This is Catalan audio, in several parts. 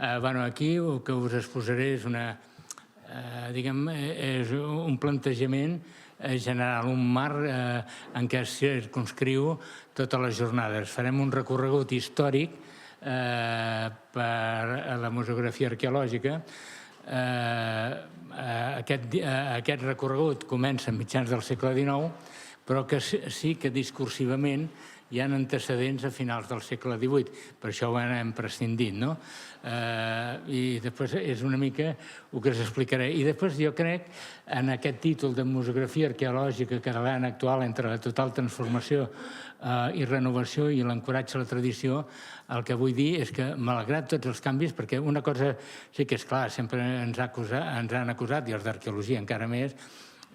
Aquí el que us exposaré és és un plantejament general, un marc en què es circumscriu totes les jornades. Farem un recorregut històric per la museografia arqueològica. Aquest recorregut comença a mitjans del segle XIX, però que sí que discursivament hi ha antecedents a finals del segle XVIII, per això ho anem prescindint, no? I després és una mica el que us explicaré. I després jo crec, en aquest títol de museografia arqueològica catalana actual entre la total transformació i renovació i l'ancoratge a la tradició, el que vull dir és que, malgrat tots els canvis, perquè una cosa sí que és clar, sempre ens han acusat, i els d'arqueologia encara més,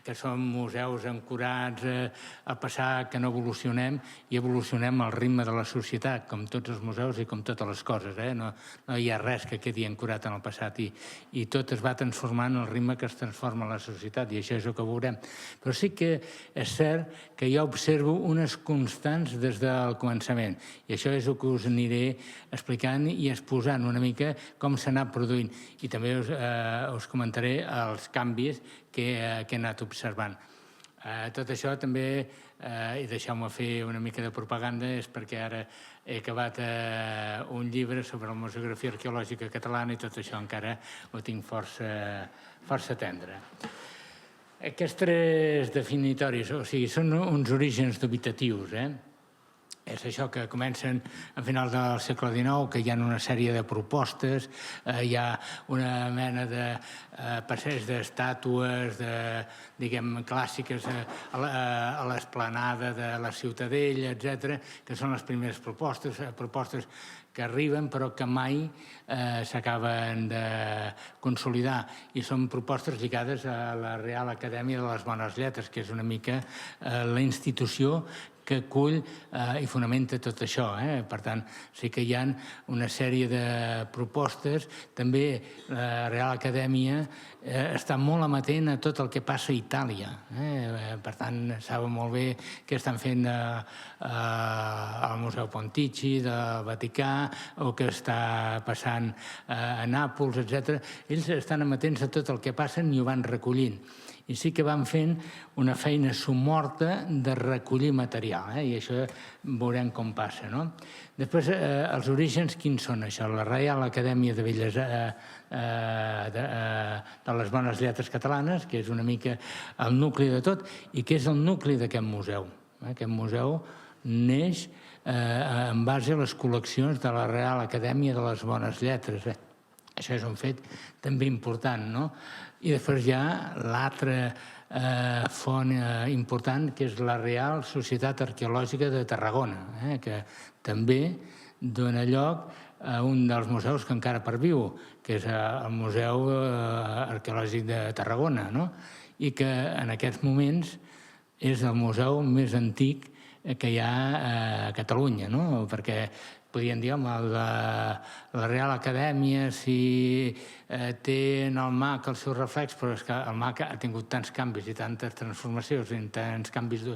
que som museus ancorats al passat, que no evolucionem, i evolucionem al ritme de la societat, com tots els museus i com totes les coses. No hi ha res que quedi ancorat en el passat, i tot es va transformant al ritme que es transforma la societat, i això és el que veurem. Però sí que és cert que jo observo unes constants des del començament, i això és el que us aniré explicant i exposant una mica com s'ha anat produint. I també us comentaré els canvis que he anat observant. Tot això també, i deixeu-me fer una mica de propaganda, és perquè ara he acabat un llibre sobre la museografia arqueològica catalana i tot això encara ho tinc força tendre. Aquests tres definitoris, o sigui, són uns orígens dubitatius, és això que comencen a finals del segle XIX, que hi ha una sèrie de propostes, hi ha una mena de passeig d'estàtues, diguem, clàssiques a l'esplanada de la Ciutadella, etc., que són les primeres propostes que arriben però que mai s'acaben de consolidar, i són propostes lligades a la Real Acadèmia de les Bones Lletres, que és una mica la institució que acull i fonamenta tot això. Per tant, sí que hi ha una sèrie de propostes. També la Real Acadèmia està molt amatent a tot el que passa a Itàlia. Per tant, saben molt bé què estan fent al Museu Pontici del Vaticà o què està passant a Nàpols, etc. Ells estan amatents a tot el que passen i ho van recollint. I sí que van fent una feina somorta de recollir material, i això veurem com passa. Després, els orígens, quins són això? La Reial Acadèmia de les Bones Lletres Catalanes, que és una mica el nucli de tot, i que és el nucli d'aquest museu. Aquest museu neix en base a les col·leccions de la Real Acadèmia de les Bones Lletres. Això és un fet també important, no? I després hi ha l'altra font important, que és la Real Societat Arqueològica de Tarragona, que també dona lloc a un dels museus que encara perviu, que és el Museu Arqueològic de Tarragona, i que en aquests moments és el museu més antic que hi ha a Catalunya, perquè podríem dir, home, la Real Acadèmia, si té en el MAC el seu reflex, però és que el MAC ha tingut tants canvis i tantes transformacions i tants canvis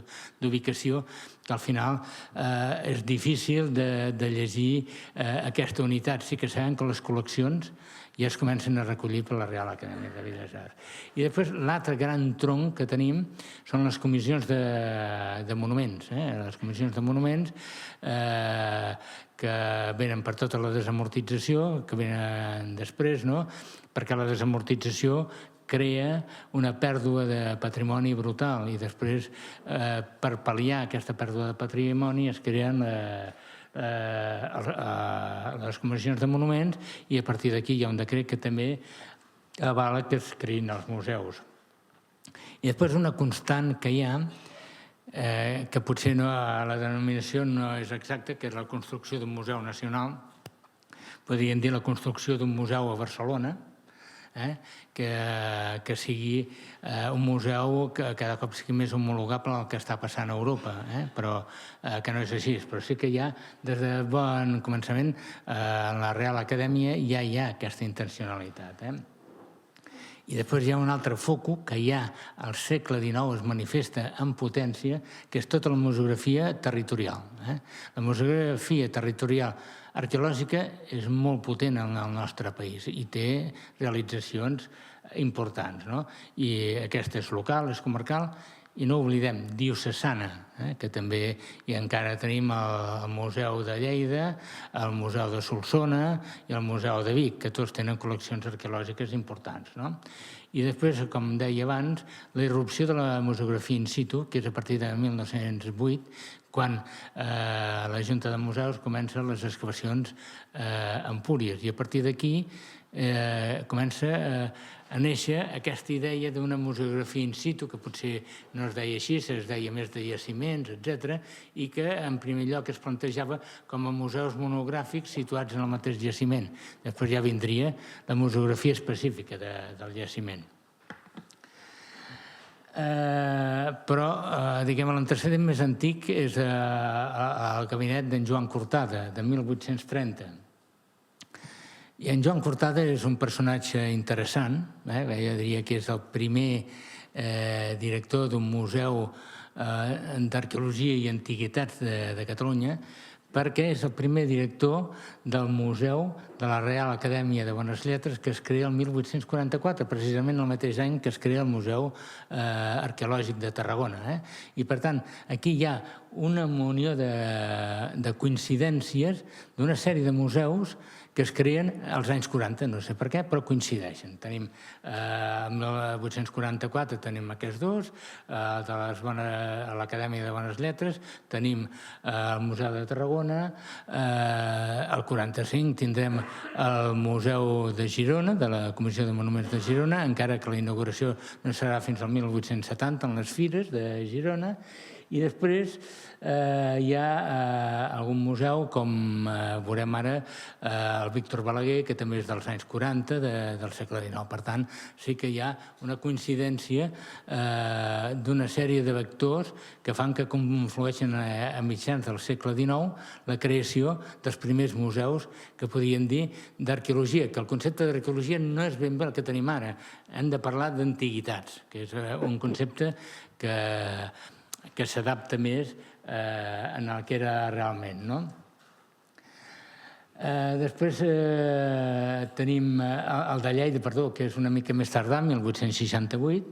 d'ubicació que al final és difícil de llegir aquesta unitat. Sí que sabem que les col·leccions ja es comencen a recollir per la Real Acadèmia de Belles Arts. I després l'altre gran tronc que tenim són les comissions de monuments. Les comissions de monuments que venen per tota la desamortització, que venen després, perquè la desamortització crea una pèrdua de patrimoni brutal i després, per pal·liar aquesta pèrdua de patrimoni, es creen les comissions de monuments i a partir d'aquí hi ha un decret que també avala que es creïn els museus. I després una constant que hi ha, que potser la denominació no és exacta, que és la construcció d'un museu nacional, podríem dir la construcció d'un museu a Barcelona, que sigui un museu que cada cop sigui més homologable al que està passant a Europa, però que no és així. Però sí que hi ha, des de bon començament, en la Real Acadèmia ja hi ha aquesta intencionalitat. I després hi ha un altre focus que ja al segle XIX es manifesta en potència, que és tota la museografia territorial. La museografia territorial arqueològica és molt potent en el nostre país i té realitzacions importants. I aquesta és local, és comarcal, i no oblidem, diocesana, que també encara tenim el Museu de Lleida, el Museu de Solsona i el Museu de Vic, que tots tenen col·leccions arqueològiques importants. I després, com deia abans, la irrupció de la museografia in situ, que és a partir de 1908, quan la Junta de Museus comença les excavacions a Empúries. I a partir d'aquí comença a néixer aquesta idea d'una museografia in situ, que potser no es deia així, es deia més de jaciments, etc., i que en primer lloc es plantejava com a museus monogràfics situats en el mateix jaciment. Després ja vindria la museografia específica del jaciment. Però, diguem, l'antecedent més antic és el gabinet d'en Joan Cortada, de 1830. I en Joan Cortada és un personatge interessant, jo diria que és el primer director d'un museu d'arqueologia i antiguitats de Catalunya, perquè és el primer director del Museu de la Real Acadèmia de Bones Lletres, que es crea el 1844, precisament el mateix any que es crea el Museu Arqueològic de Tarragona. I, per tant, aquí hi ha una munió de coincidències d'una sèrie de museus que es creen als anys 40, no sé per què, però coincideixen. Tenim, en 1844 tenim aquests dos, a l'Acadèmia de Bones Lletres, tenim el Museu de Tarragona, al 45 tindrem el Museu de Girona, de la Comissió de Monuments de Girona, encara que la inauguració no serà fins al 1870 en les Fires de Girona, i després hi ha algun museu, com veurem ara, el Víctor Balaguer, que també és dels anys 40 del segle XIX. Per tant, sí que hi ha una coincidència d'una sèrie de vectors que fan que conflueixen a mitjans del segle XIX la creació dels primers museus que podien dir d'arqueologia, que el concepte d'arqueologia no és ben bé el que tenim ara. Hem de parlar d'antiguitats, que és un concepte que s'adapta més en el que era realment. Després tenim el de Lleida, que és una mica més tardà, 1868,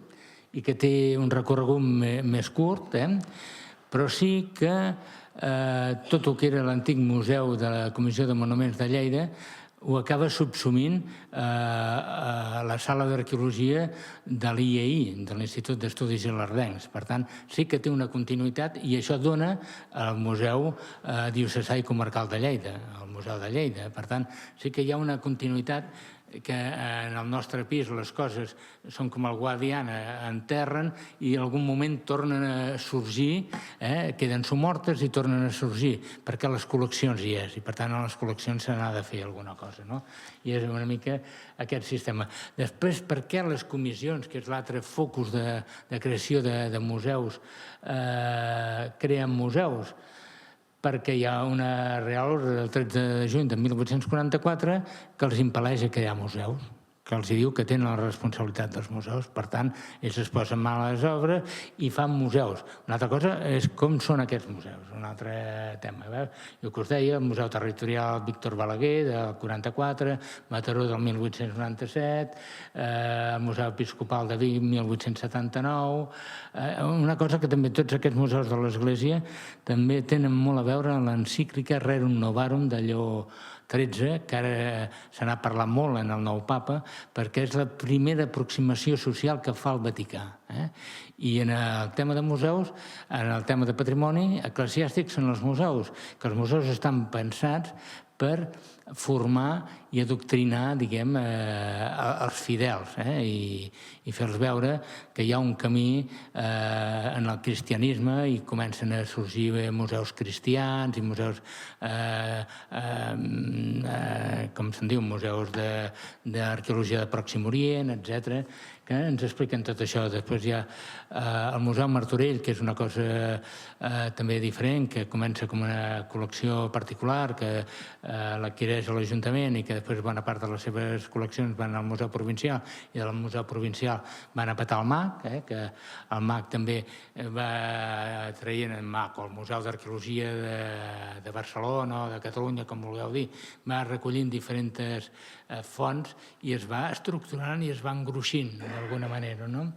i que té un recorregut més curt, però sí que tot el que era l'antic museu de la Comissió de Monuments de Lleida ho acaba subsumint a la sala d'arqueologia de l'IEI, de l'Institut d'Estudis Ilerdencs. Per tant, sí que té una continuïtat i això dona al Museu Diocesà i Comarcal de Lleida, al Museu de Lleida. Per tant, sí que hi ha una continuïtat que en el nostre pis les coses són com el Guadiana, enterren i en algun moment tornen a sorgir, queden somortes i tornen a sorgir, perquè les col·leccions hi és, i per tant a les col·leccions se n'ha de fer alguna cosa. I és una mica aquest sistema. Després, per què les comissions, que és l'altre focus de creació de museus, creen museus? Perquè hi ha una Real Ordre del 13 de juny de 1844 que els impel·leix a crear museus, que els diu que tenen la responsabilitat dels museus. Per tant, ells es posen mà a les obres i fan museus. Una altra cosa és com són aquests museus, un altre tema. Jo que us deia, el Museu Territorial Víctor Balaguer del 44, Mataró del 1897, el Museu Episcopal de Vic 1879. Una cosa que també tots aquests museus de l'Església també tenen molt a veure amb l'encíclica Rerum Novarum de Lleó XIII, que ara se n'ha parlat molt en el nou papa, perquè és la primera aproximació social que fa el Vaticà. I en el tema de museus, en el tema de patrimoni eclesiàstic són els museus, que els museus estan pensats per formar i adoctrinar, diguem, els fidels i fer-los veure que hi ha un camí en el cristianisme i comencen a sorgir museus cristians i museus, com se'n diu, museus d'arqueologia de Pròxim Orient, etc., que ens expliquen tot això. Després hi ha el Museu Martorell, que és una cosa també diferent, que comença com una col·lecció particular, que l'adquireix cedeix a l'Ajuntament i que després bona part de les seves col·leccions van al Museu Provincial i del Museu Provincial van a petar al MAC, que el MAC també va traient el MAC o el Museu d'Arqueologia de Barcelona o de Catalunya, com vulgueu dir, va recollint diferents fonts i es va estructurant i es va engruixint d'alguna manera, no?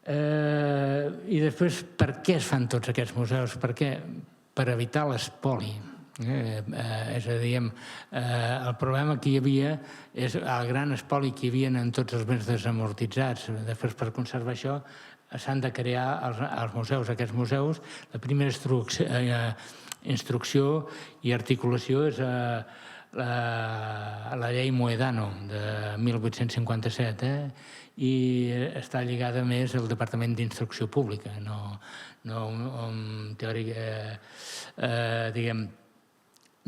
I després, per què es fan tots aquests museus? Per què? Per evitar l'espoli. És a dir, el problema que hi havia és el gran espoli que hi havia en tots els béns desamortitzats. Després, per conservar això, s'han de crear els museus. Aquests museus, la primera instrucció i articulació és la llei Mohedano de 1857, i està lligada més al Departament d'Instrucció Pública, no un teòric, diguem,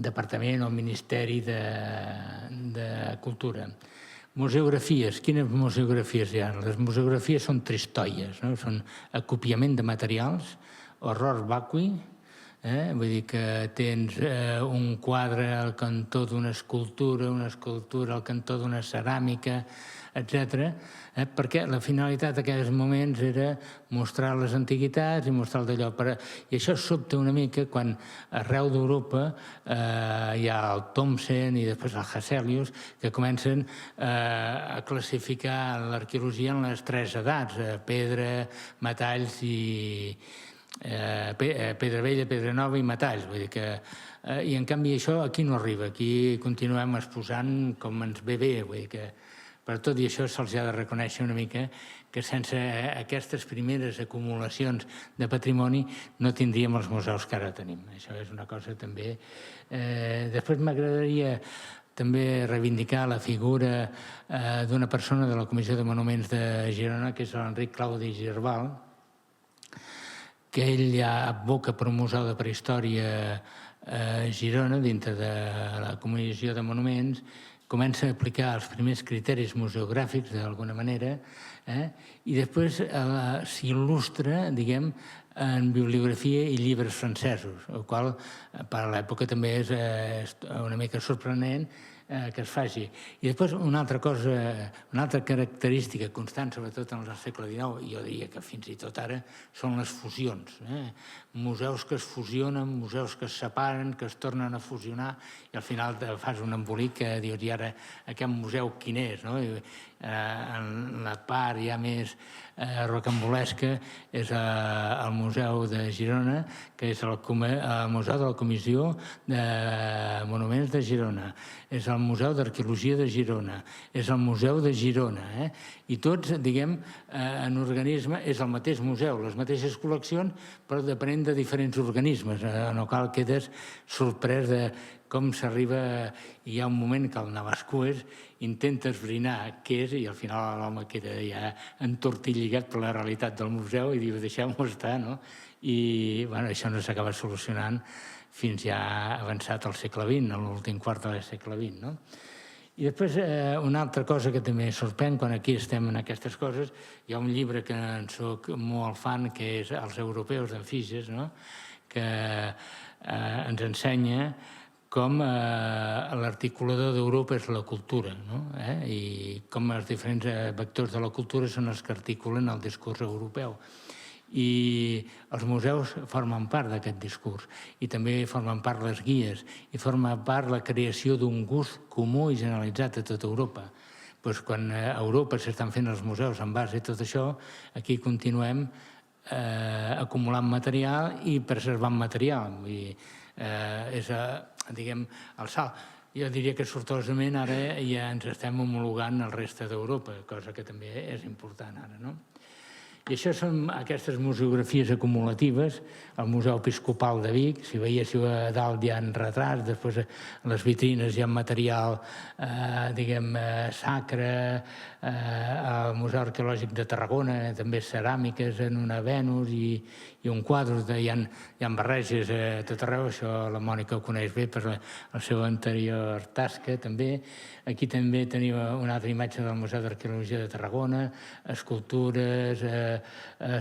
Departament o Ministeri de Cultura. Museografies. Quines museografies hi ha? Les museografies són tristoies, no? Són acopiament de materials, horror vacui, vull dir que tens un quadre al cantó d'una escultura al cantó d'una ceràmica, etc. Perquè la finalitat d'aquells moments era mostrar les antiguitats i mostrar el d'allò. I això sobta una mica quan arreu d'Europa hi ha el Thomsen i després el Hesselius, que comencen a classificar l'arqueologia en les tres edats: pedra, metalls i pedra vella, pedra nova i metalls. Vull dir que, i en canvi això aquí no arriba, aquí continuem exposant com ens ve bé. Vull dir que per tot i això se'ls ha de reconèixer una mica que sense aquestes primeres acumulacions de patrimoni no tindríem els museus que ara tenim. Això és una cosa també. Després m'agradaria també reivindicar la figura d'una persona de la Comissió de Monuments de Girona, que és l'Enric Claudi Girbal, que ell ja advoca per un museu de prehistòria a Girona, dintre de la Comissió de Monuments, comença a aplicar els primers criteris museogràfics, d'alguna manera, i després s'il·lustra, diguem, en bibliografia i llibres francesos, el qual per a l'època també és una mica sorprenent que es faci. I després una altra cosa, una altra característica constant, sobretot en el segle XIX, i jo diria que fins i tot ara, són les fusions. Museus que es fusionen, museus que es separen, que es tornen a fusionar, i al final fas un embolic que dius, i ara aquest museu quin és? En la part ja més rocambolesca és el Museu de Girona, que és el Museu de la Comissió de Monuments de Girona, és el Museu d'Arqueologia de Girona, és el Museu de Girona, i tots, diguem, en organisme és el mateix museu, les mateixes col·leccions, però depenent de diferents organismes, en el qual quedes sorprès de com s'arriba. Hi ha un moment que el Navascues intenta esbrinar què és i al final l'home queda ja entortilligat per la realitat del museu i diu, deixem-ho estar, no? I això no s'acaba solucionant fins ja avançat al segle XX, a l'últim quart del segle XX, no? I després, una altra cosa que també sorprèn quan aquí estem en aquestes coses, hi ha un llibre que en soc molt fan, que és Els europeus d'en Figes, que ens ensenya com l'articulador d'Europa és la cultura, i com els diferents vectors de la cultura són els que articulen el discurs europeu. I els museus formen part d'aquest discurs i també formen part les guies i formen part la creació d'un gust comú i generalitzat a tota Europa. Quan a Europa s'estan fent els museus en base a tot això, aquí continuem acumulant material i preservant material. És, diguem, el salt. Jo diria que sortosament ara ja ens estem homologant al reste d'Europa, cosa que també és important ara, no? I això són aquestes museografies acumulatives. El Museu Episcopal de Vic, si veiéssiu a dalt hi ha retrats, després a les vitrines hi ha material, diguem, sacre, al Museu Arqueològic de Tarragona, també ceràmiques en una Venus i un quadre, hi ha barreges a tot arreu, això la Mònica ho coneix bé per la seva anterior tasca també. Aquí també teniu una altra imatge del Museu d'Arqueologia de Tarragona, escultures,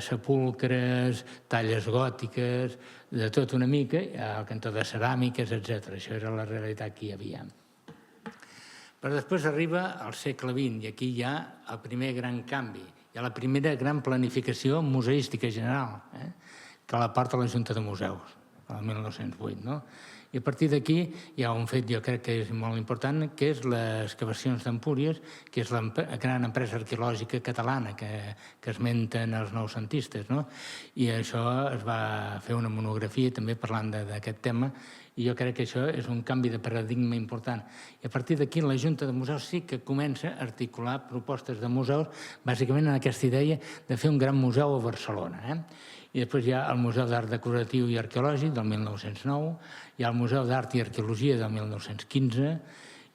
sepulcres, talles gòtiques, de tot una mica, al cantó de ceràmiques, etc. Això era la realitat que hi havia. Però després arriba al segle XX i aquí hi ha el primer gran canvi. Hi ha la primera gran planificació museística general, que la porta la Junta de Museus, el 1908, no? I a partir d'aquí hi ha un fet, jo crec que és molt important, que és les excavacions d'Empúries, que és la gran empresa arqueològica catalana que esmenten els noucentistes, no? I això es va fer una monografia també parlant d'aquest tema, i jo crec que això és un canvi de paradigma important. I a partir d'aquí la Junta de Museus sí que comença a articular propostes de museus, bàsicament en aquesta idea de fer un gran museu a Barcelona. I després hi ha el Museu d'Art Decoratiu i Arqueològic del 1909, hi ha el Museu d'Art i Arqueologia del 1915,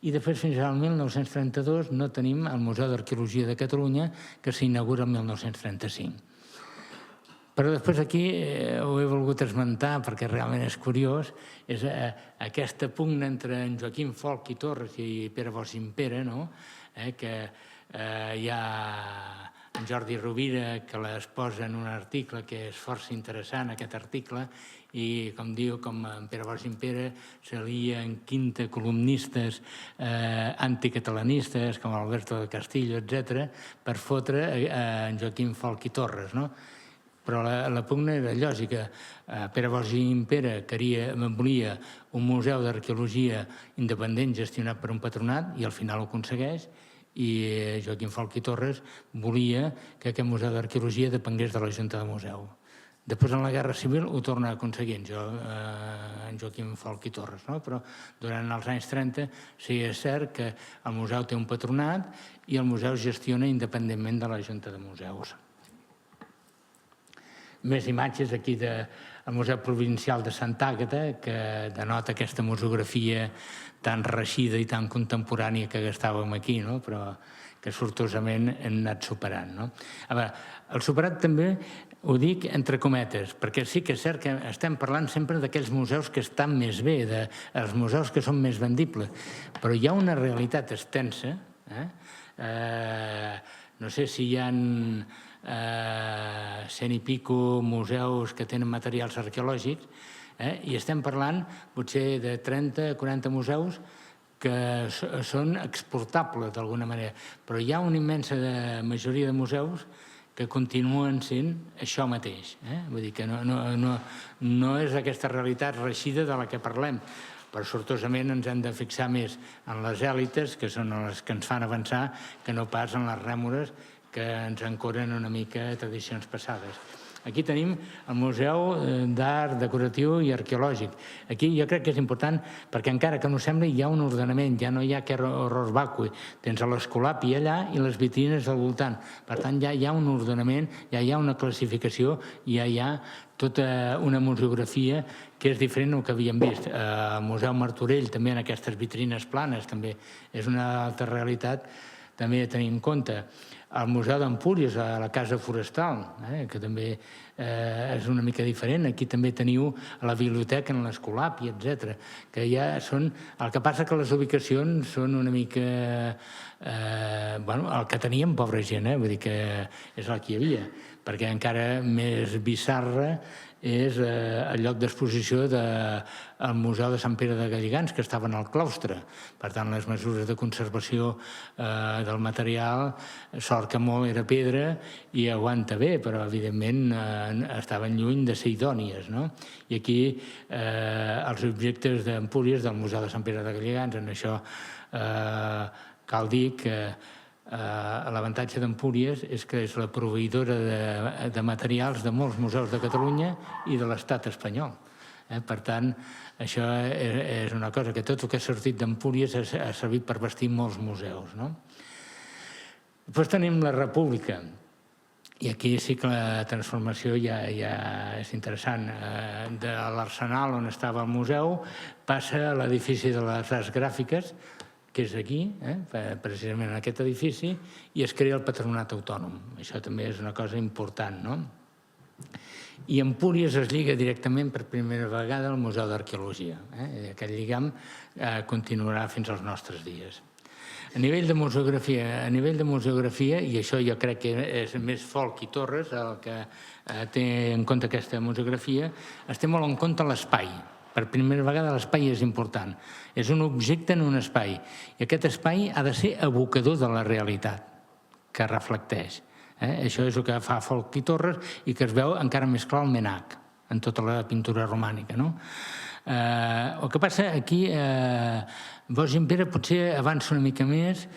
i després fins al 1932 no tenim el Museu d'Arqueologia de Catalunya, que s'inaugura el 1935. Però després aquí ho he volgut esmentar perquè realment és curiós, és aquesta pugna entre en Joaquim Folch i Torres i Pere Bosch Gimpera, que hi ha en Jordi Rovira que les posa en un article que és força interessant, aquest article, i com diu, com en Pere Bosch Gimpera salien quinta columnistes anticatalanistes com Alberto de Castillo, etc., per fotre en Joaquim Folch i Torres, no? Però la pugna era lògica. Pere Bosch Gimpera volia un museu d'arqueologia independent gestionat per un patronat i al final ho aconsegueix, i Joaquim Folch i Torres volia que aquest museu d'arqueologia depengués de la Junta de Museu. Després, en la Guerra Civil, ho torna a aconseguir en Joaquim Folch i Torres, no? Però durant els anys 30 sí que és cert que el museu té un patronat i el museu gestiona independentment de la Junta de Museus. Més imatges aquí del Museu Provincial de Santa Àgata, que denota aquesta museografia tan reixida i tan contemporània que gastàvem aquí, però que sortosament hem anat superant. El superat també ho dic entre cometes, perquè sí que és cert que estem parlant sempre d'aquells museus que estan més bé, dels museus que són més vendibles, però hi ha una realitat extensa. No sé si hi ha 100 i pico museus que tenen materials arqueològics, i estem parlant potser de 30 o 40 museus que són exportables d'alguna manera, però hi ha una immensa majoria de museus que continuen sent això mateix. Vull dir que no és aquesta realitat reixida de la que parlem, però sortosament ens hem de fixar més en les èlites, que són les que ens fan avançar, que no pas en les rèmores que ens ancoren una mica a tradicions passades. Aquí tenim el Museu d'Art Decoratiu i Arqueològic. Aquí jo crec que és important perquè encara que no sembli hi ha un ordenament, ja no hi ha aquest horror vacui. Tens l'Escolapi allà i les vitrines al voltant. Per tant, ja hi ha un ordenament, ja hi ha una classificació, ja hi ha tota una museografia que és diferent del que havíem vist. El Museu Martorell també en aquestes vitrines planes també és una altra realitat també a tenir en compte. El Museu d'Empúries, a la Casa Forestal, que també és una mica diferent. Aquí també teniu la biblioteca en l'Escolapi, etc. Que ja són... El que passa que les ubicacions són una mica... el que teníem, pobra gent, vull dir que és el que hi havia, perquè encara més bizarra és el lloc d'exposició del Museu de Sant Pere de Galligants, que estava en el claustre. Per tant, les mesures de conservació del material, sort que molt era pedra i aguanta bé, però evidentment estaven lluny de ser idònies. I aquí els objectes d'Empúries del Museu de Sant Pere de Galligants, en això cal dir que l'avantatge d'Empúries és que és la proveïdora de materials de molts museus de Catalunya i de l'Estat espanyol. Per tant, això és una cosa que tot el que ha sortit d'Empúries ha servit per vestir molts museus. Després tenim la República, i aquí sí que la transformació ja és interessant. De l'Arsenal, on estava el museu, passa a l'edifici de les Arts Gràfiques, que és aquí, precisament en aquest edifici, i es crea el Patronat Autònom. Això també és una cosa important, no? I Empúries es lliga directament per primera vegada al Museu d'Arqueologia. Aquest lligam continuarà fins als nostres dies. A nivell de museografia, i això jo crec que és més Folch i Torres el que té en compte aquesta museografia, es té molt en compte l'espai. Per primera vegada l'espai és important. És un objecte en un espai. I aquest espai ha de ser evocador de la realitat que reflecteix. Això és el que fa Folch i Torres i que es veu encara més clar al Menac, en tota la pintura romànica. El que passa aquí, Bosch Gimpera potser avança una mica més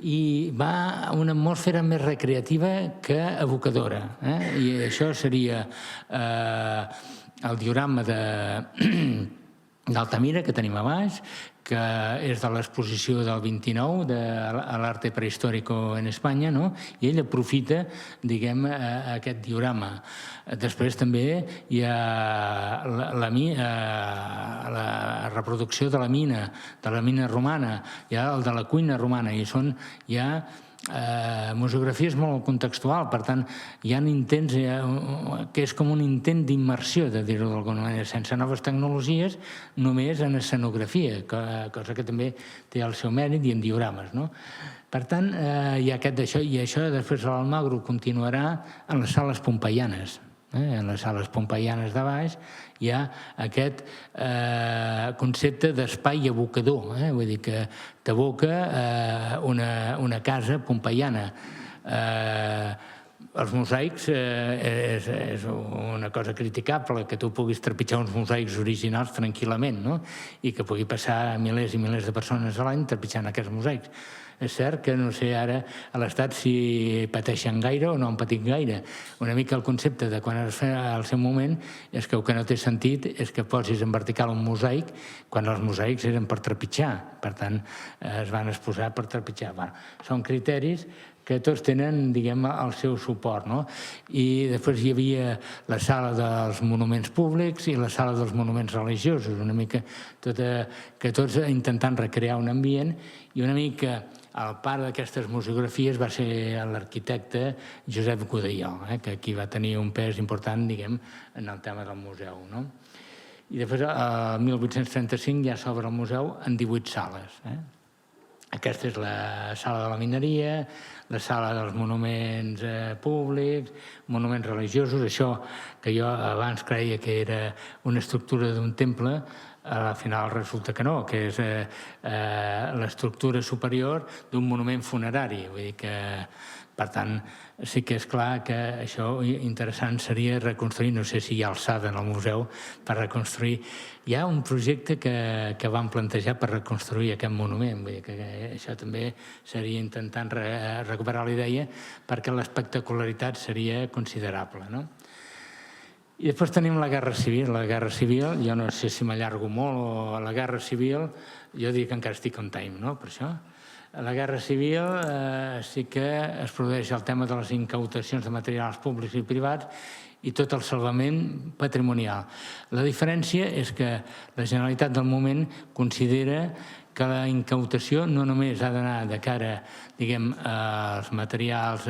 i va a una atmosfera més recreativa que evocadora. I això seria el diorama d'Altamira, que tenim a baix, que és de l'exposició del 29 de l'arte prehistórico en Espanya, i ell aprofita, diguem, aquest diorama. Després també hi ha la reproducció de la mina romana, hi ha el de la cuina romana, i són ja museografia és molt contextual, per tant, hi ha intents que és com un intent d'immersió, de dir-ho d'alguna manera, sense noves tecnologies, només en escenografia, cosa que també té el seu mèrit, i en diorames. Per tant, hi ha aquest d'això, i això després l'Almagro continuarà en les sales pompeianes. En les sales pompeianes de baix hi ha aquest concepte d'espai evocador, vull dir que t'evoca una casa pompeiana. Els mosaics és una cosa criticable, que tu puguis trepitjar uns mosaics originals tranquil·lament, i que pugui passar milers i milers de persones a l'any trepitjant aquests mosaics. És cert que no sé ara a l'Estat si pateixen gaire o no han patit gaire. Una mica el concepte de quan es fa al seu moment és que el que no té sentit és que posis en vertical un mosaic quan els mosaics eren per trepitjar. Per tant, es van exposar per trepitjar. Són criteris que tots tenen, diguem, el seu suport. I després hi havia la sala dels monuments públics i la sala dels monuments religiosos, una mica que tots intentant recrear un ambient, i una mica el pare d'aquestes museografies va ser l'arquitecte Josep Godelló, que aquí va tenir un pes important, diguem, en el tema del museu. I després, el 1835, ja s'obre el museu en 18 sales. Aquesta és la sala de la mineria, la sala dels monuments públics, monuments religiosos, això que jo abans creia que era una estructura d'un temple, al final resulta que no, que és l'estructura superior d'un monument funerari. Vull dir que, per tant, sí que és clar que això interessant seria reconstruir, no sé si hi ha alçada en el museu per reconstruir. Hi ha un projecte que vam plantejar per reconstruir aquest monument, vull dir que això també seria intentant recuperar la idea perquè l'espectacularitat seria considerable. I després tenim la Guerra Civil. La Guerra Civil, jo no sé si m'allargo molt, o la Guerra Civil, jo dic que encara estic on time, per això. A la Guerra Civil sí que es produeix el tema de les incautacions de materials públics i privats i tot el salvament patrimonial. La diferència és que la Generalitat del moment considera que la incautació no només ha d'anar de cara, diguem, als materials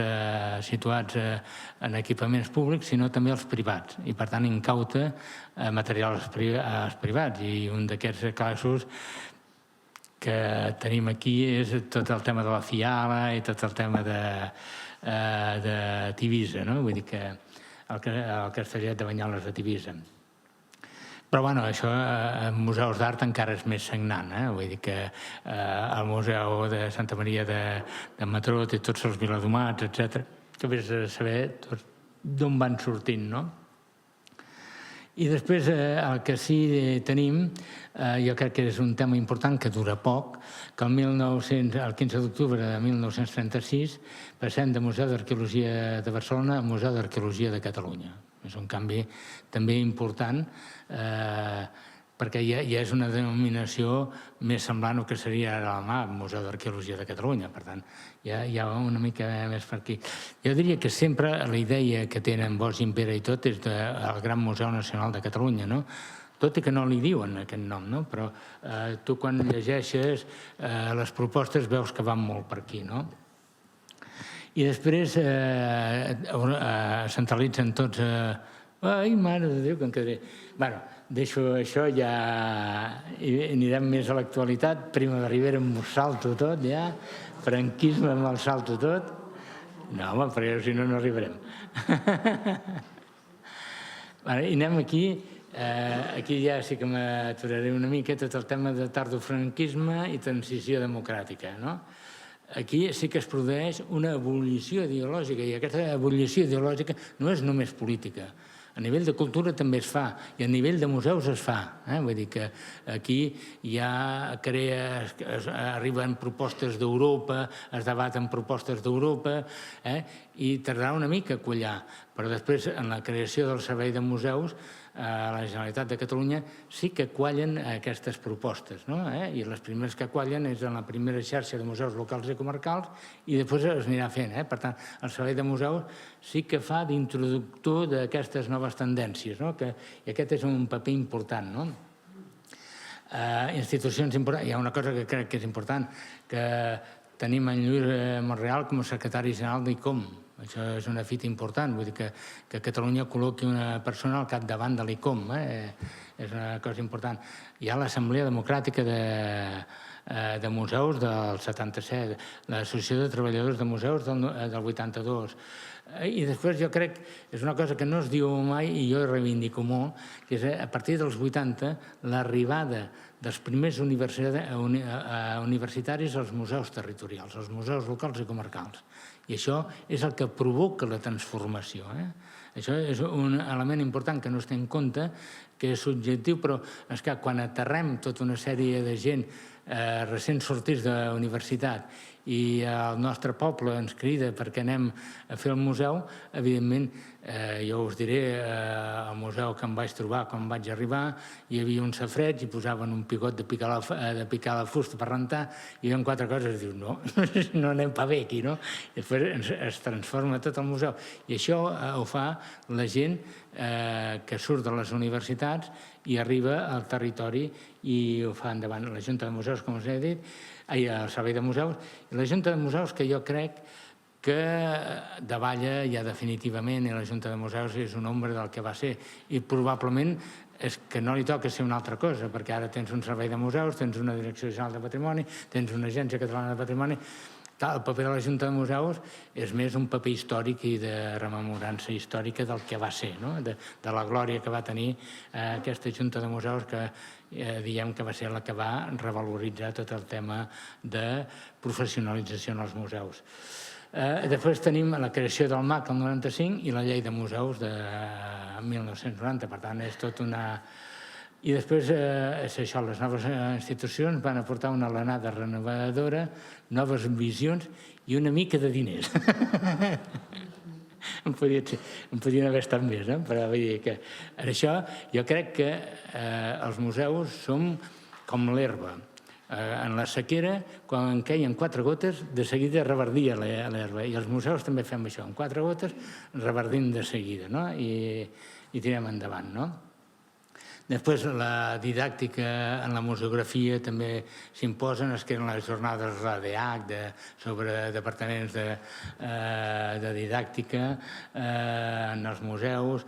situats en equipaments públics, sinó també als privats. I, per tant, incauta materials als privats. I un d'aquests casos que tenim aquí és tot el tema de la Fiala i tot el tema de Tivisa, vull dir que el Castellet de Banyoles de Tivisa. Però, això en museus d'art encara és més sagnant. Vull dir que el Museu de Santa Maria de Matró té tots els viladomats, etc., que vés a saber d'on van sortint, I després el que sí tenim, jo crec que és un tema important que dura poc, que el 15 d'octubre de 1936 passem de Museu d'Arqueologia de Barcelona al Museu d'Arqueologia de Catalunya. És un canvi també important perquè ja és una denominació més semblant al que seria ara el Museu d'Arqueologia de Catalunya. Per tant, hi ha una mica més per aquí. Jo diria que sempre la idea que tenen Bosch Gimpera i tot és del Gran Museu Nacional de Catalunya, tot i que no li diuen aquest nom, però tu quan llegeixes les propostes veus que van molt per aquí, I després centralitzen tots Ai, mare de Déu, que em quedaré. Bé, deixo això, ja anirem més a l'actualitat. Prima de Rivera m'ho salto tot, ja. Franquisme me'l salto tot. No, home, perquè si no, no arribarem. I anem aquí. Aquí ja sí que m'aturaré una mica tot el tema de tardofranquisme i transició democràtica, no? Aquí sí que es produeix una ebullició ideològica, i aquesta ebullició ideològica no és només política. A nivell de cultura també es fa, i a nivell de museus es fa. Vull dir que aquí ja arriben propostes d'Europa, es debaten propostes d'Europa, i tardarà una mica a quallar. Però després, en la creació del Servei de Museus, a la Generalitat de Catalunya sí que quallen aquestes propostes, i les primeres que quallen és en la primera xarxa de museus locals i comarcals, i després es anirà fent. Per tant, el Servei de Museus sí que fa d'introductor d'aquestes noves tendències, i aquest és un paper important. Institucions importants. Hi ha una cosa que crec que és important, que tenim en Lluís Monreal com a secretari general d'ICOM. Això és una fita important, vull dir que Catalunya col·loqui una persona al capdavant de l'ICOM, és una cosa important. Hi ha l'Assemblea Democràtica de Museus del 77, l'Associació de Treballadors de Museus del 82, i després jo crec, és una cosa que no es diu mai i jo reivindico molt, que és a partir dels 80 l'arribada dels primers universitaris als museus territorials, als museus locals i comarcals. I això és el que provoca la transformació. Això és un element important que no es té en compte, que és subjectiu, però és que quan aterrem tota una sèrie de gent recent sortits de la universitat i el nostre poble ens crida perquè anem a fer el museu, evidentment, jo us diré, al museu que em vaig trobar quan vaig arribar, hi havia un safareig i posaven un pigot de picar la fusta per rentar, i hi havia 4 coses, i dius, no anem pa bé aquí, no? I després es transforma tot el museu. I això ho fa la gent que surt de les universitats i arriba al territori i ho fa endavant. La Junta de Museus, com us he dit, el Servei de Museus, i la Junta de Museus, que jo crec que davalla ja definitivament, i la Junta de Museus és una ombra del que va ser, i probablement és que no li toca ser una altra cosa, perquè ara tens un Servei de Museus, tens una Direcció General de Patrimoni, tens una Agència Catalana de Patrimoni. El paper de la Junta de Museus és més un paper històric i de rememorança històrica del que va ser, de la glòria que va tenir aquesta Junta de Museus, que diem que va ser la que va revaloritzar tot el tema de professionalització en els museus. Després tenim la creació del MAC el 95 i la Llei de Museus de 1990, per tant és tot una... I després, és això, les noves institucions van aportar una alenada renovadora, noves visions i una mica de diners. En podien haver estat més, però vull dir que en això jo crec que els museus som com l'herba. En la sequera, quan queien 4 gotes, de seguida reverdia l'herba. I els museus també fem això, amb 4 gotes reverdim de seguida, i tirem endavant, Després, la didàctica en la museografia també s'imposen, es creen les jornades RADEAC sobre departaments de didàctica en els museus.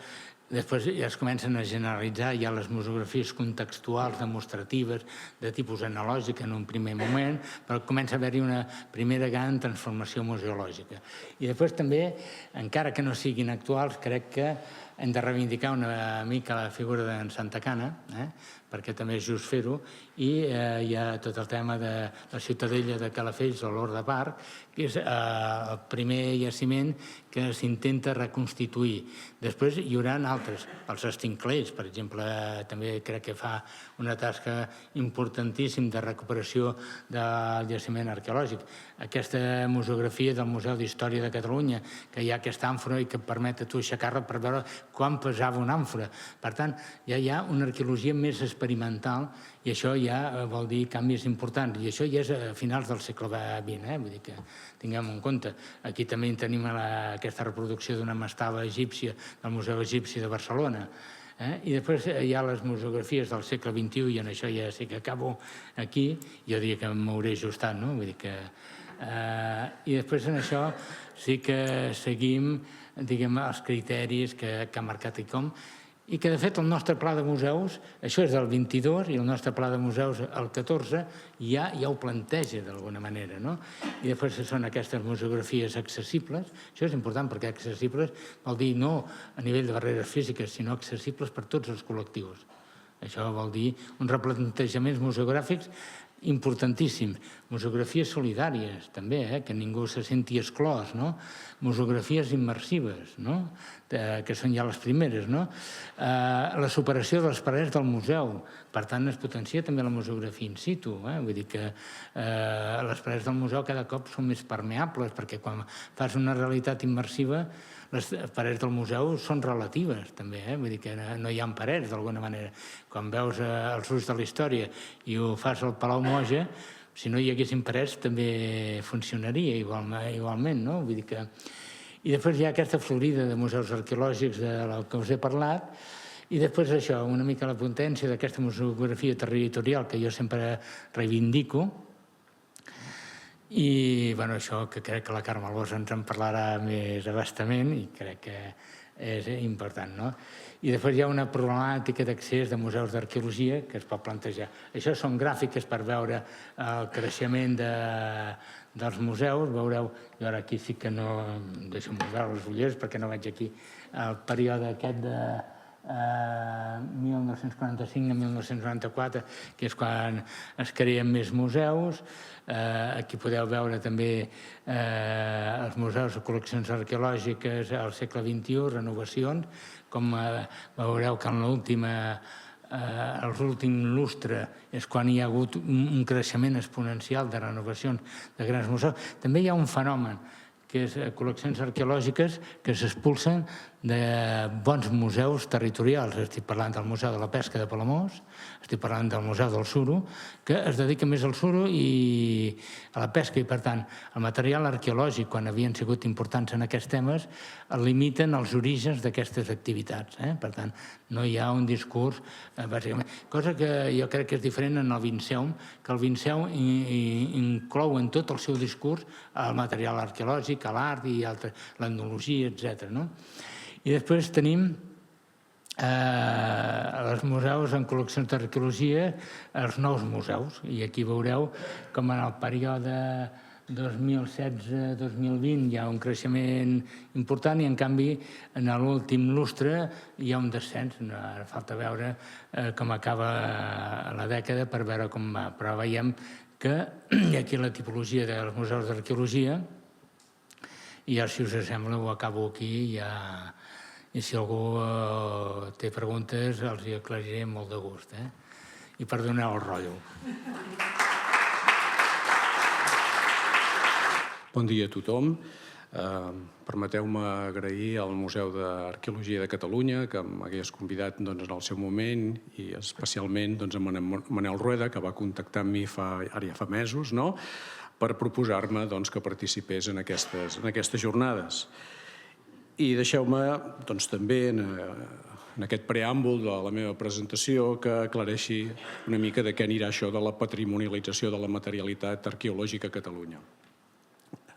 Després ja es comencen a generalitzar ja les museografies contextuals, demostratives, de tipus analògic en un primer moment, però comença a haver-hi una primera gran transformació museològica. I després també, encara que no siguin actuals, crec que hem de reivindicar una mica la figura d'en Santacana, perquè també és just fer-ho, i hi ha tot el tema de la Ciutadella de Calafell o l'Hort de Parc, que és el primer jaciment que s'intenta reconstituir. Després hi haurà altres, els Estinclers, per exemple, també crec que fa una tasca importantíssima de recuperació del jaciment arqueològic. Aquesta museografia del Museu d'Història de Catalunya, que hi ha aquesta àmfora i que et permet a tu aixecar-la per veure quan pesava una àmfora. Per tant, ja hi ha una arqueologia més experimental i això ja vol dir canvis importants. I això ja és a finals del segle XX, vull dir que tinguem en compte. Aquí també tenim aquesta reproducció d'una mastaba egípcia del Museu Egipci de Barcelona. I després hi ha les museografies del segle XXI, i en això ja sí que acabo aquí, jo diria que m'hauré ajustat, no? Vull dir que... I després en això sí que seguim diguem, els criteris que ha marcat ICOM, i que, de fet, el nostre pla de museus, això és del 22, i el nostre pla de museus, el 14, ja ho planteja d'alguna manera, no? I després són aquestes museografies accessibles. Això és important, perquè accessibles vol dir no a nivell de barreres físiques, sinó accessibles per tots els col·lectius. Això vol dir uns replantejaments museogràfics importantíssims. Museografies solidàries, també, que ningú se senti exclòs, no? Museografies immersives, no? Que són ja les primeres, no? La superació de les parets del museu. Per tant, es potencia també la museografia in situ. Vull dir que les parets del museu cada cop són més permeables, perquè quan fas una realitat immersiva, les parets del museu són relatives, també. Vull dir que no hi ha parets, d'alguna manera. Quan veus els ulls de la història i ho fas al Palau Moja, si no hi haguessin parets també funcionaria igualment, no? Vull dir que... I després hi ha aquesta florida de museus arqueològics de la que us he parlat, i després això, una mica la potència d'aquesta museografia territorial que jo sempre reivindico. I això que crec que la Carme Albosa ens en parlarà més abastament i crec que és important, no? I després hi ha una problemàtica d'accés de museus d'arqueologia que es pot plantejar. Això són gràfiques per veure el creixement dels museus. Veureu, jo ara aquí sí que no... Deixa'm veure les ulleres perquè no veig aquí el període aquest de 1945 a 1994, que és quan es creen més museus. Aquí podeu veure també els museus o col·leccions arqueològiques al segle XXI, renovacions, com veureu que en l'últim lustre és quan hi ha hagut un creixement exponencial de renovacions de grans museus. També hi ha un fenomen, que és col·leccions arqueològiques que s'expulsen de bons museus territorials. Estic parlant del Museu de la Pesca de Palamós, estic parlant del Museu del Suro, que es dedica més al suro i a la pesca, i per tant el material arqueològic, quan havien sigut importants en aquests temes, limiten els orígens d'aquestes activitats. Per tant, no hi ha un discurs, bàsicament. Cosa que jo crec que és diferent en el Vinceum, que el Vinceum inclou en tot el seu discurs el material arqueològic, l'art i l'etnologia, etc. I després tenim els museus en col·leccions d'arqueologia, els nous museus. I aquí veureu com en el període 2016-2020 hi ha un creixement important i, en canvi, en l'últim lustre hi ha un descens. Ara falta veure com acaba la dècada per veure com va. Però veiem que aquí la tipologia dels museus d'arqueologia, i ja, si us sembla, ho acabo aquí i si algú té preguntes els hi aclariré molt de gust. I perdoneu el rotllo. Bon dia a tothom. Permeteu-me agrair al Museu d'Arqueologia de Catalunya que m'hagués convidat en el seu moment, i especialment a Manel Rueda, que va contactar amb mi ara ja fa mesos, per proposar-me que participés en aquestes jornades. I deixeu-me també, en aquest preàmbul de la meva presentació, que aclareixi una mica de què anirà això de la patrimonialització de la materialitat arqueològica a Catalunya.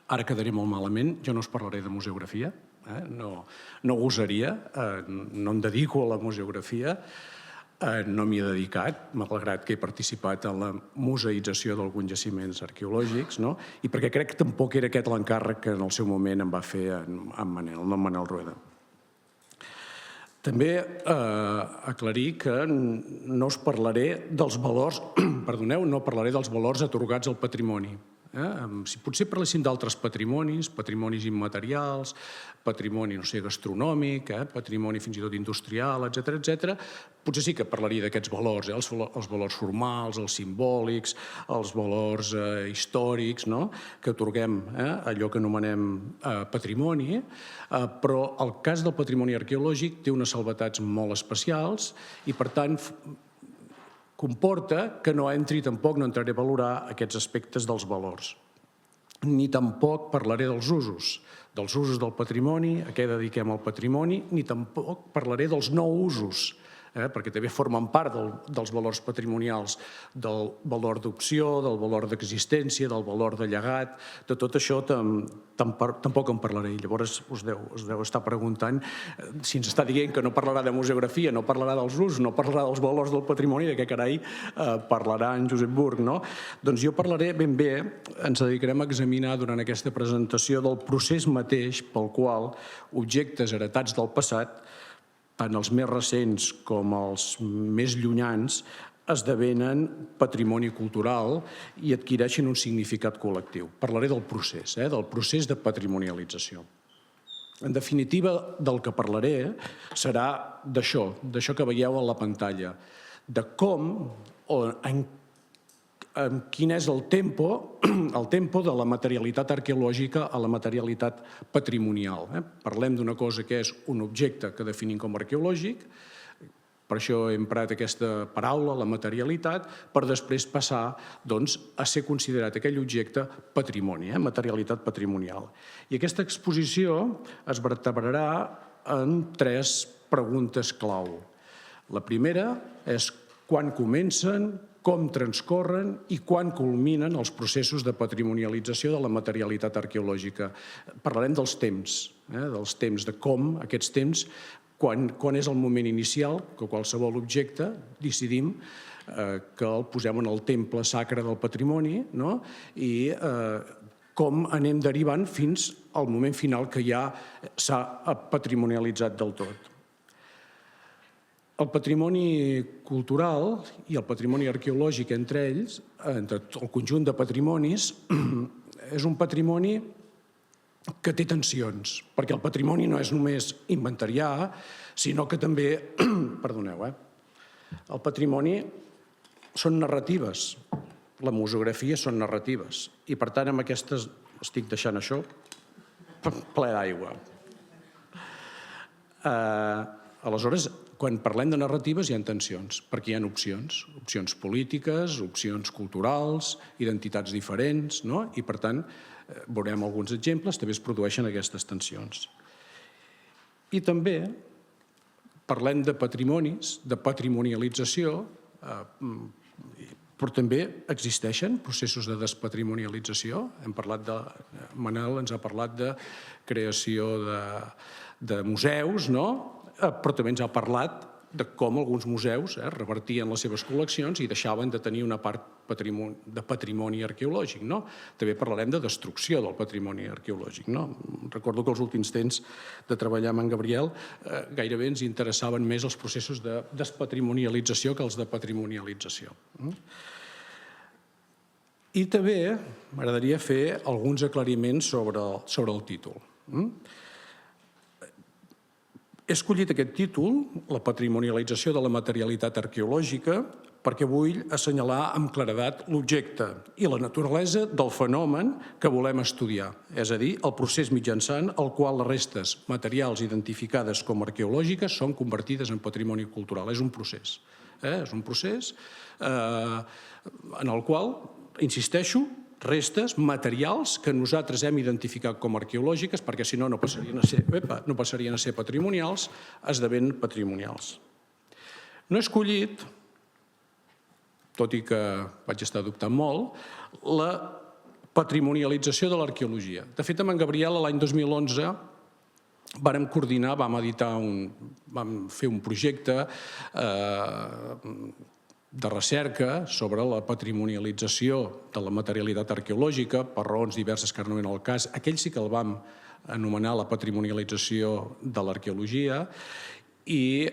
Ara quedaré molt malament, jo no us parlaré de museografia, no gosaria, no em dedico a la museografia, no m'hi he dedicat, malgrat que he participat en la museïtzació d'alguns jaciments arqueològics, i perquè crec que tampoc era aquest l'encàrrec que en el seu moment em va fer en Manel Rueda. També aclarir que no us parlaré dels valors, no parlaré dels valors atorgats al patrimoni. Si potser parléssim d'altres patrimonis immaterials, patrimoni, gastronòmic, patrimoni fins i tot industrial, etc., potser sí que parlaria d'aquests valors, els valors formals, els simbòlics, els valors històrics, que atorguem allò que anomenem patrimoni, però el cas del patrimoni arqueològic té unes salvetats molt especials i, per tant, comporta que no entraré a valorar aquests aspectes dels valors. Ni tampoc parlaré dels usos del patrimoni, a què dediquem el patrimoni, ni tampoc parlaré dels no usos perquè també formen part dels valors patrimonials, del valor d'opció, del valor d'existència, del valor de llegat. De tot això tampoc en parlaré. Llavors us deu estar preguntant si ens està dient que no parlarà de museografia, no parlarà dels usos, no parlarà dels valors del patrimoni, de què carai parlarà en Josep Burg, no? Doncs jo parlaré ben bé, ens dedicarem a examinar durant aquesta presentació del procés mateix pel qual objectes heretats del passat, tant els més recents com els més llunyans, esdevenen patrimoni cultural i adquireixen un significat col·lectiu. Parlaré del procés de patrimonialització. En definitiva, del que parlaré serà d'això que veieu a la pantalla, de com o quin és el tempo de la materialitat arqueològica a la materialitat patrimonial. Parlem d'una cosa que és un objecte que definim com arqueològic, per això he emprat aquesta paraula, la materialitat, per després passar a ser considerat aquell objecte patrimoni, materialitat patrimonial. I aquesta exposició es vertebrarà en 3 preguntes clau. La primera és quan comencen, com transcorren i quan culminen els processos de patrimonialització de la materialitat arqueològica. Parlarem dels temps, de com aquests temps, quan és el moment inicial que qualsevol objecte decidim que el posem en el temple sacre del patrimoni, i com anem derivant fins al moment final que ja s'ha patrimonialitzat del tot. El patrimoni cultural i el patrimoni arqueològic entre ells, entre el conjunt de patrimonis, és un patrimoni que té tensions, perquè el patrimoni no és només inventariar, sinó que també, el patrimoni són narratives, la museografia són narratives, i per tant amb aquestes estic deixant això ple d'aigua. Aleshores, quan parlem de narratives hi ha tensions, perquè hi ha opcions polítiques, opcions culturals, identitats diferents, i per tant veurem alguns exemples, també es produeixen aquestes tensions. I també parlem de patrimonis, de patrimonialització, però també existeixen processos de despatrimonialització. Manel ens ha parlat de creació de museus, però també ens ha parlat de com alguns museus revertien les seves col·leccions i deixaven de tenir una part de patrimoni arqueològic. També parlarem de destrucció del patrimoni arqueològic. Recordo que els últims temps de treballar amb en Gabriel gairebé ens interessaven més els processos de despatrimonialització que els de patrimonialització. I també m'agradaria fer alguns aclariments sobre el títol. He escollit aquest títol, la patrimonialització de la materialitat arqueològica, perquè vull assenyalar amb claredat l'objecte i la naturalesa del fenomen que volem estudiar, és a dir, el procés mitjançant el qual les restes materials identificades com arqueològiques són convertides en patrimoni cultural. És un procés. És un procés en el qual, insisteixo, restes materials que nosaltres hem identificat com arqueològiques, perquè si no passarien a ser patrimonials, esdevenen patrimonials. No he escollit, tot i que vaig estar dubtant molt, la patrimonialització de l'arqueologia. De fet, amb en Gabriel, l'any 2011, vàrem coordinar, vam fer un projecte de recerca sobre la patrimonialització de la materialitat arqueològica, per raons diverses que ara no ven al cas. Aquell sí que el vam anomenar la patrimonialització de l'arqueologia i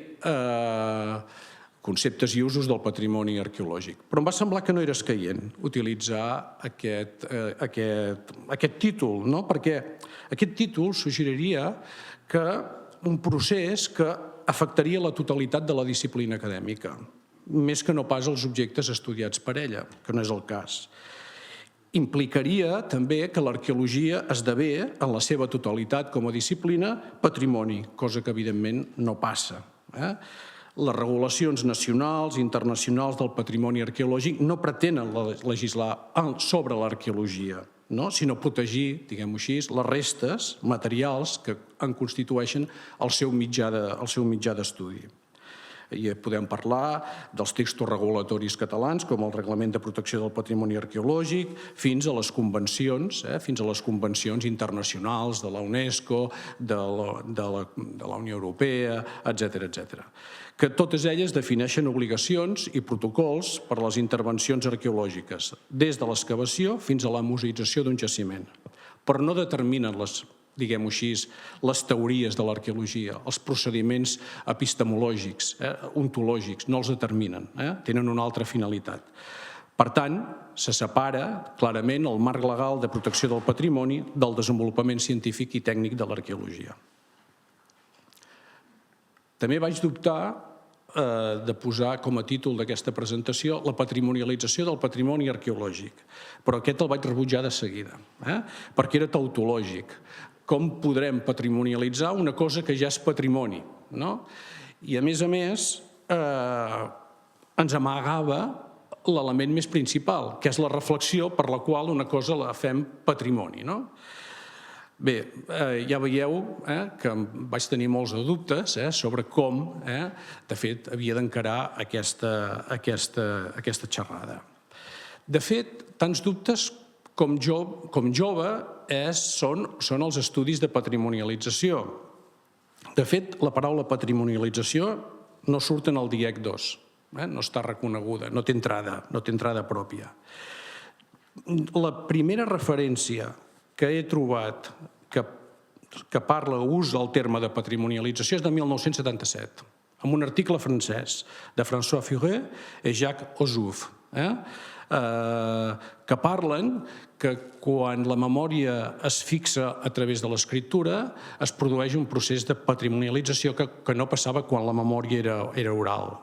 conceptes i usos del patrimoni arqueològic. Però em va semblar que no era escaient utilitzar aquest títol, perquè aquest títol suggeriria que un procés que afectaria la totalitat de la disciplina acadèmica, més que no pas els objectes estudiats per ella, que no és el cas. Implicaria també que l'arqueologia esdevé, en la seva totalitat com a disciplina, patrimoni, cosa que evidentment no passa. Les regulacions nacionals i internacionals del patrimoni arqueològic no pretenen legislar sobre l'arqueologia, sinó protegir, diguem-ho així, les restes materials que en constitueixen el seu mitjà d'estudi. I podem parlar dels textos regulatoris catalans, com el Reglament de Protecció del Patrimoni Arqueològic, fins a les convencions internacionals de la UNESCO, de la Unió Europea, etc., que totes elles defineixen obligacions i protocols per a les intervencions arqueològiques, des de l'excavació fins a la museïtzació d'un jaciment, però no determinen diguem-ho així, les teories de l'arqueologia, els procediments epistemològics, ontològics, no els determinen, tenen una altra finalitat. Per tant, se separa clarament el marc legal de protecció del patrimoni del desenvolupament científic i tècnic de l'arqueologia. També vaig dubtar de posar com a títol d'aquesta presentació la patrimonialització del patrimoni arqueològic, però aquest el vaig rebutjar de seguida, perquè era tautològic. Com podrem patrimonialitzar una cosa que ja és patrimoni? I, a més, ens amagava l'element més principal, que és la reflexió per la qual una cosa la fem patrimoni. Bé, ja veieu que vaig tenir molts dubtes sobre com, de fet, havia d'encarar aquesta xerrada. De fet, tants dubtes com jove són els estudis de patrimonialització. De fet, la paraula patrimonialització no surt en el DIEC 2, no està reconeguda, no té entrada pròpia. La primera referència que he trobat que parla ús del terme de patrimonialització és de 1977, amb un article francès de François Furet i Jacques Ozouf, que parlen que quan la memòria es fixa a través de l'escriptura es produeix un procés de patrimonialització que no passava quan la memòria era oral.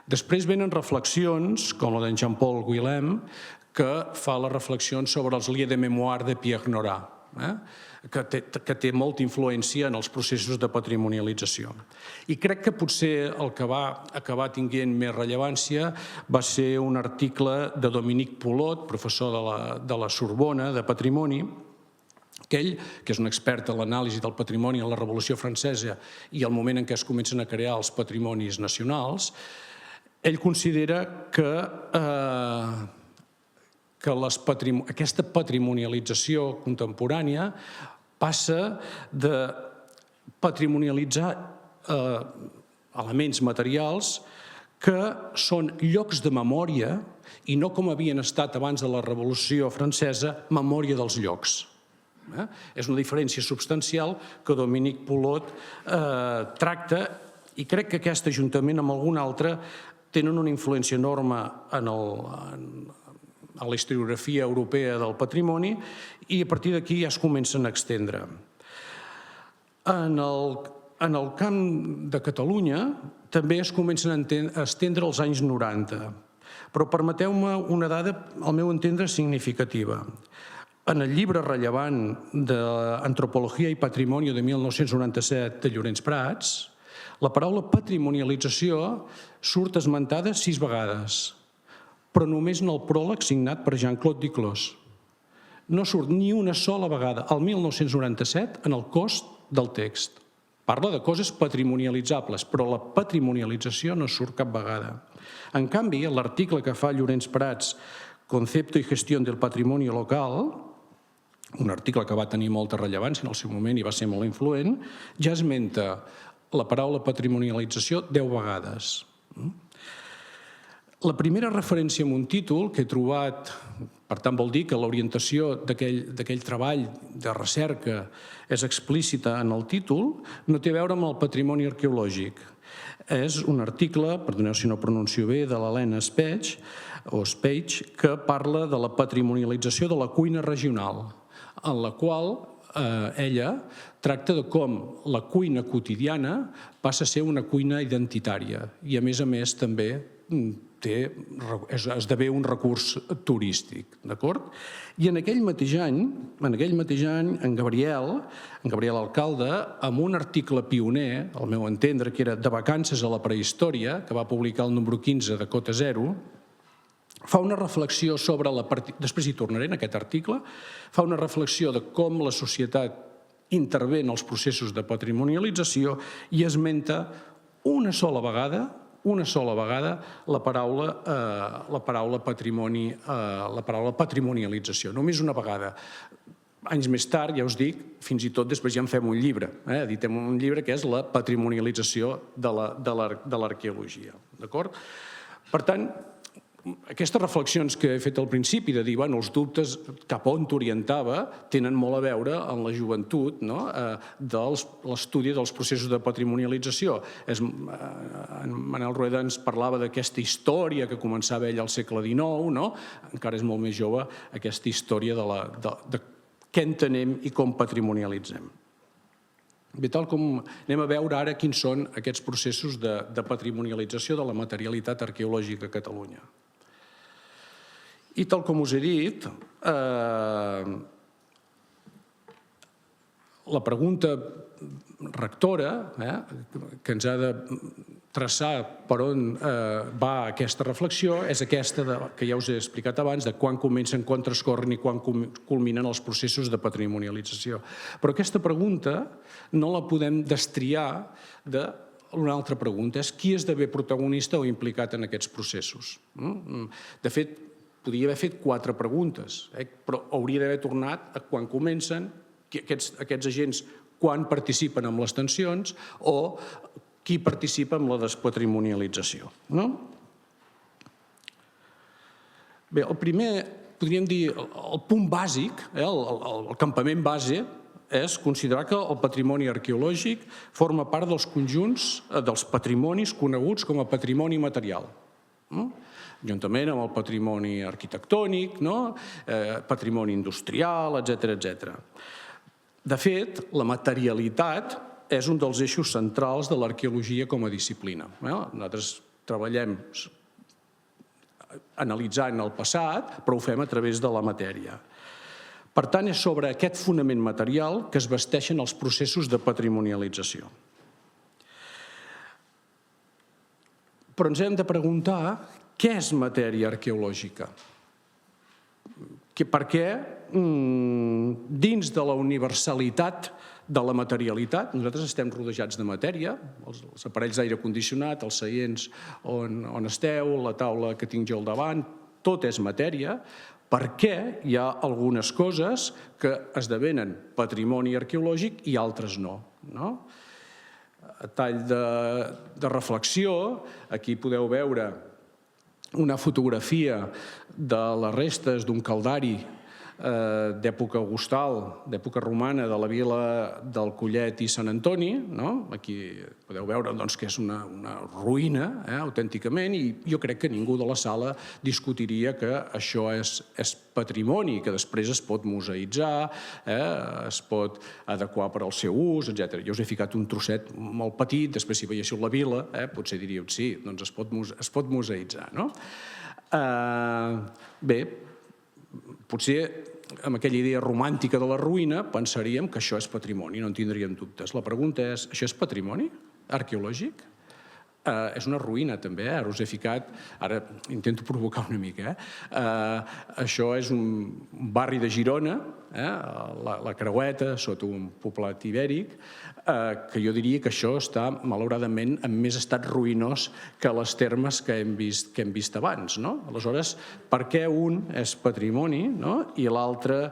Després venen reflexions, com la d'en Jean-Paul Guillem, que fa les reflexions sobre els lieux de mémoire de Pierre Nora, que té molta influència en els processos de patrimonialització. I crec que potser el que va acabar tinguent més rellevància va ser un article de Dominique Poulot, professor de la Sorbona de Patrimoni, aquell que és un expert en l'anàlisi del patrimoni en la Revolució Francesa i el moment en què es comencen a crear els patrimonis nacionals. Ell considera que aquesta patrimonialització contemporània passa de patrimonialitzar elements materials que són llocs de memòria i no com havien estat abans de la Revolució Francesa, memòria dels llocs. És una diferència substancial que Dominique Poulot tracta i crec que aquest ajuntament amb algun altre tenen una influència enorme en la historiografia europea del patrimoni i a partir d'aquí ja es comencen a estendre. En el camp de Catalunya també es comencen a estendre als anys 90, però permeteu-me una dada, al meu entendre, significativa. En el llibre rellevant d'Antropologia i Patrimonio de 1997 de Llorenç Prats, la paraula patrimonialització surt esmentada 6 vegades, però només en el pròleg signat per Jean-Claude Duclos. No surt ni una sola vegada, el 1997, en el cos del text. Parla de coses patrimonialitzables, però la patrimonialització no surt cap vegada. En canvi, l'article que fa Llorenç Prats, Concepto y gestión del patrimonio local, un article que va tenir molta rellevància en el seu moment i va ser molt influent, ja esmenta la paraula patrimonialització 10 vegades. La primera referència en un títol que he trobat, per tant vol dir que l'orientació d'aquell treball de recerca és explícita en el títol, no té a veure amb el patrimoni arqueològic. És un article, perdoneu si no pronuncio bé, de l'Helena Spage, que parla de la patrimonialització de la cuina regional, en la qual ella tracta de com la cuina quotidiana passa a ser una cuina identitària i, a més també esdevé un recurs turístic, d'acord? I en aquell mateix any, en Gabriel Alcalde, amb un article pioner, al meu entendre, que era de vacances a la prehistòria, que va publicar el número 15 de Cota Zero, fa una reflexió sobre després hi tornaré en aquest article, fa una reflexió de com la societat intervé en els processos de patrimonialització i esmenta una sola vegada una sola vegada la paraula patrimonialització, només una vegada. Anys més tard, ja us dic, fins i tot després ja en fem un llibre, editem un llibre que és la patrimonialització de l'arqueologia. D'acord? Per tant, aquestes reflexions que he fet al principi de dir els dubtes cap on t'orientava tenen molt a veure amb la joventut de l'estudi dels processos de patrimonialització. En Manel Rueda ens parlava d'aquesta història que començava ell al segle XIX, encara és molt més jove aquesta història de què entenem i com patrimonialitzem. Bé, tal com anem a veure ara quins són aquests processos de patrimonialització de la materialitat arqueològica a Catalunya. I tal com us he dit, la pregunta rectora que ens ha de traçar per on va aquesta reflexió és aquesta que ja us he explicat abans, de quan comencen, quan transcorren i quan culminen els processos de patrimonialització. Però aquesta pregunta no la podem destriar d'una altra pregunta, és qui esdevé protagonista o implicat en aquests processos. De fet, podria haver fet 4 preguntes, però hauria d'haver tornat a quan comencen aquests agents, quan participen en les tensions o qui participa en la despatrimonialització. Bé, el primer, podríem dir, el punt bàsic, el campament base, és considerar que el patrimoni arqueològic forma part dels conjunts, dels patrimonis coneguts com a patrimoni material, juntament amb el patrimoni arquitectònic, patrimoni industrial, etc. De fet, la materialitat és un dels eixos centrals de l'arqueologia com a disciplina. Nosaltres treballem analitzant el passat, però ho fem a través de la matèria. Per tant, és sobre aquest fonament material que es basteixen els processos de patrimonialització. Però ens hem de preguntar què és matèria arqueològica? Per què, dins de la universalitat de la materialitat, nosaltres estem rodejats de matèria, els aparells d'aire condicionat, els seients on esteu, la taula que tinc jo al davant, tot és matèria. Per què hi ha algunes coses que esdevenen patrimoni arqueològic i altres no? A tall de reflexió, aquí podeu veure una fotografia de les restes d'un caldari d'època augustal, d'època romana, de la vila del Collet i Sant Antoni. Aquí podeu veure que és una ruïna, autènticament, i jo crec que ningú de la sala discutiria que això és patrimoni, que després es pot museïtzar, es pot adequar per al seu ús, etc. Jo us he ficat un trosset molt petit, després si veiéssiu la vila, potser diríeu, sí, doncs es pot museïtzar. Bé, potser amb aquella idea romàntica de la ruïna pensaríem que això és patrimoni, no en tindríem dubtes. La pregunta és, això és patrimoni arqueològic? És una ruïna també, ara us he ficat, ara intento provocar una mica, això és un barri de Girona, la Creueta, sota un poblat ibèric, que jo diria que això està, malauradament, en més estat ruïnós que les termes que hem vist abans. Aleshores, per què un és patrimoni i l'altre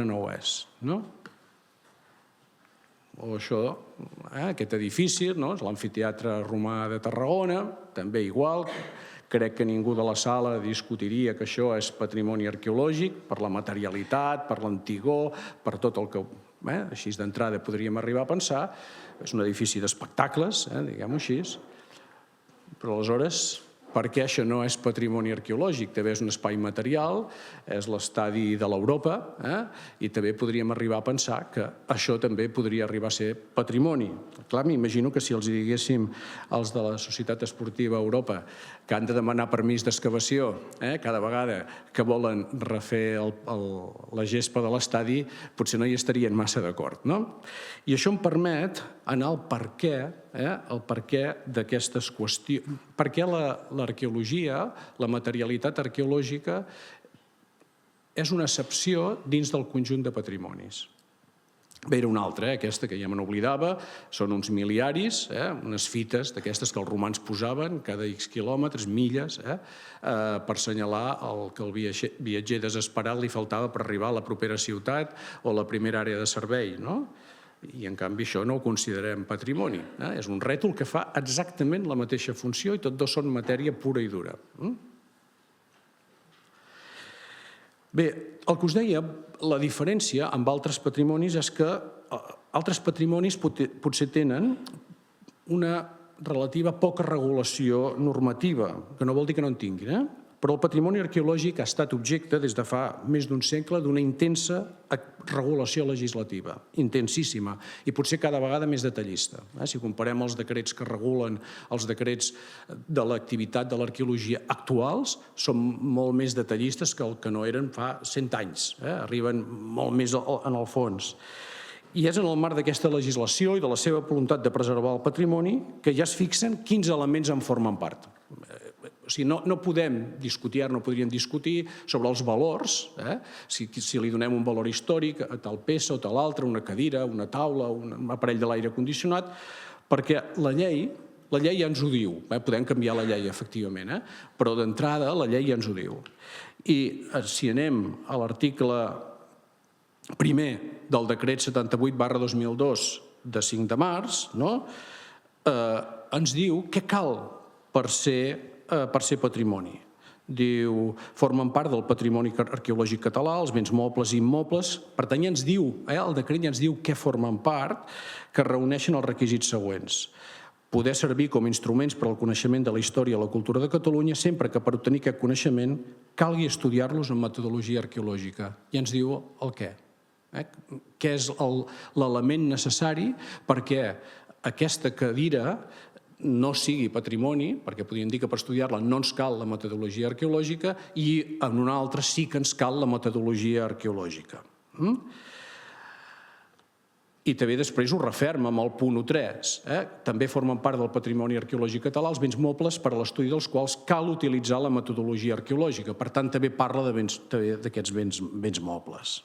no ho és? O això, aquest edifici, és l'amfiteatre romà de Tarragona, també igual. Crec que ningú de la sala discutiria que això és patrimoni arqueològic per la materialitat, per l'antigor, per tot el que, així d'entrada, podríem arribar a pensar. És un edifici d'espectacles, diguem-ho així. Però aleshores, per què això no és patrimoni arqueològic? També és un espai material, és l'estadi de l'Europa, i també podríem arribar a pensar que això també podria arribar a ser patrimoni. Clar, m'imagino que si els diguéssim als de la Societat Esportiva Europa que han de demanar permís d'excavació cada vegada que volen refer la gespa de l'estadi, potser no hi estarien massa d'acord. I això em permet anar al per què d'aquestes qüestions. Per què l'arqueologia, la materialitat arqueològica, és una excepció dins del conjunt de patrimonis. Bé, era una altra, aquesta, que ja me n'oblidava, són uns miliaris, unes fites d'aquestes que els romans posaven cada X quilòmetres, milles, per assenyalar que el viatger desesperat li faltava per arribar a la propera ciutat o a la primera àrea de servei, no? I, en canvi, això no ho considerem patrimoni. És un rètol que fa exactament la mateixa funció i tots dos són matèria pura i dura. Bé, el que us deia, la diferència amb altres patrimonis és que altres patrimonis potser tenen una relativa poca regulació normativa, que no vol dir que no en tinguin, però el patrimoni arqueològic ha estat objecte des de fa més d'un segle d'una intensa regulació legislativa, intensíssima, i potser cada vegada més detallista. Si comparem els decrets que regulen els decrets de l'activitat de l'arqueologia actuals, són molt més detallistes que el que no eren fa 100 anys, arriben molt més en el fons. I és en el marc d'aquesta legislació i de la seva voluntat de preservar el patrimoni que ja es fixen quins elements en formen part. O sigui, no podem discutir, ara no podríem discutir sobre els valors, si li donem un valor històric a tal peça o tal altra, una cadira, una taula, un aparell de l'aire condicionat, perquè la llei ja ens ho diu. Podem canviar la llei, efectivament, però d'entrada la llei ja ens ho diu. I si anem a l'article primer del decret 78/2002 de 5 de març, ens diu què cal per ser patrimoni. Diu, formen part del patrimoni arqueològic català, els béns mobles i immobles. Per tant, ja ens diu, el decret ja ens diu què formen part, que reuneixen els requisits següents. Poder servir com a instruments per al coneixement de la història i la cultura de Catalunya, sempre que per obtenir aquest coneixement calgui estudiar-los en metodologia arqueològica. Ja ens diu el què. Què és l'element necessari perquè aquesta cadira no sigui patrimoni, perquè podríem dir que per estudiar-la no ens cal la metodologia arqueològica i en una altra sí que ens cal la metodologia arqueològica. I també després ho referma amb el punt 1.3. També formen part del patrimoni arqueològic català els béns mobles per a l'estudi dels quals cal utilitzar la metodologia arqueològica. Per tant, també parla d'aquests béns mobles.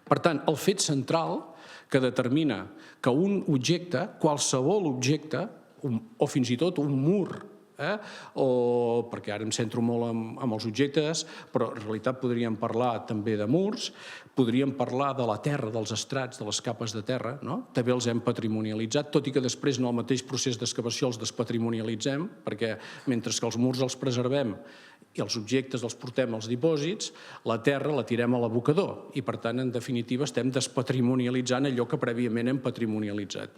Per tant, el fet central que determina que un objecte, qualsevol objecte, o fins i tot un mur, perquè ara em centro molt en els objectes, però en realitat podríem parlar també de murs, podríem parlar de la terra, dels estrats, de les capes de terra, també els hem patrimonialitzat, tot i que després en el mateix procés d'excavació els despatrimonialitzem, perquè mentre que els murs els preservem i els objectes els portem als dipòsits, la terra la tirem a l'abocador i, per tant, en definitiva, estem despatrimonialitzant allò que prèviament hem patrimonialitzat.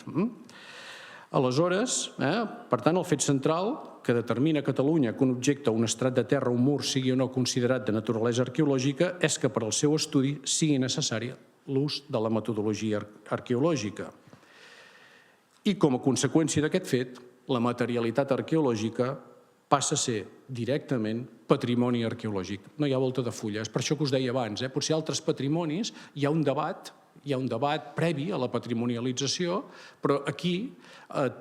Aleshores, per tant, el fet central que determina a Catalunya que un objecte, un estrat de terra o un mur sigui o no considerat de naturalesa arqueològica és que per al seu estudi sigui necessari l'ús de la metodologia arqueològica. I com a conseqüència d'aquest fet, la materialitat arqueològica passa a ser directament patrimoni arqueològic. No hi ha volta de fulla. És per això que us deia abans, potser altres patrimonis hi ha un debat previ a la patrimonialització, però aquí,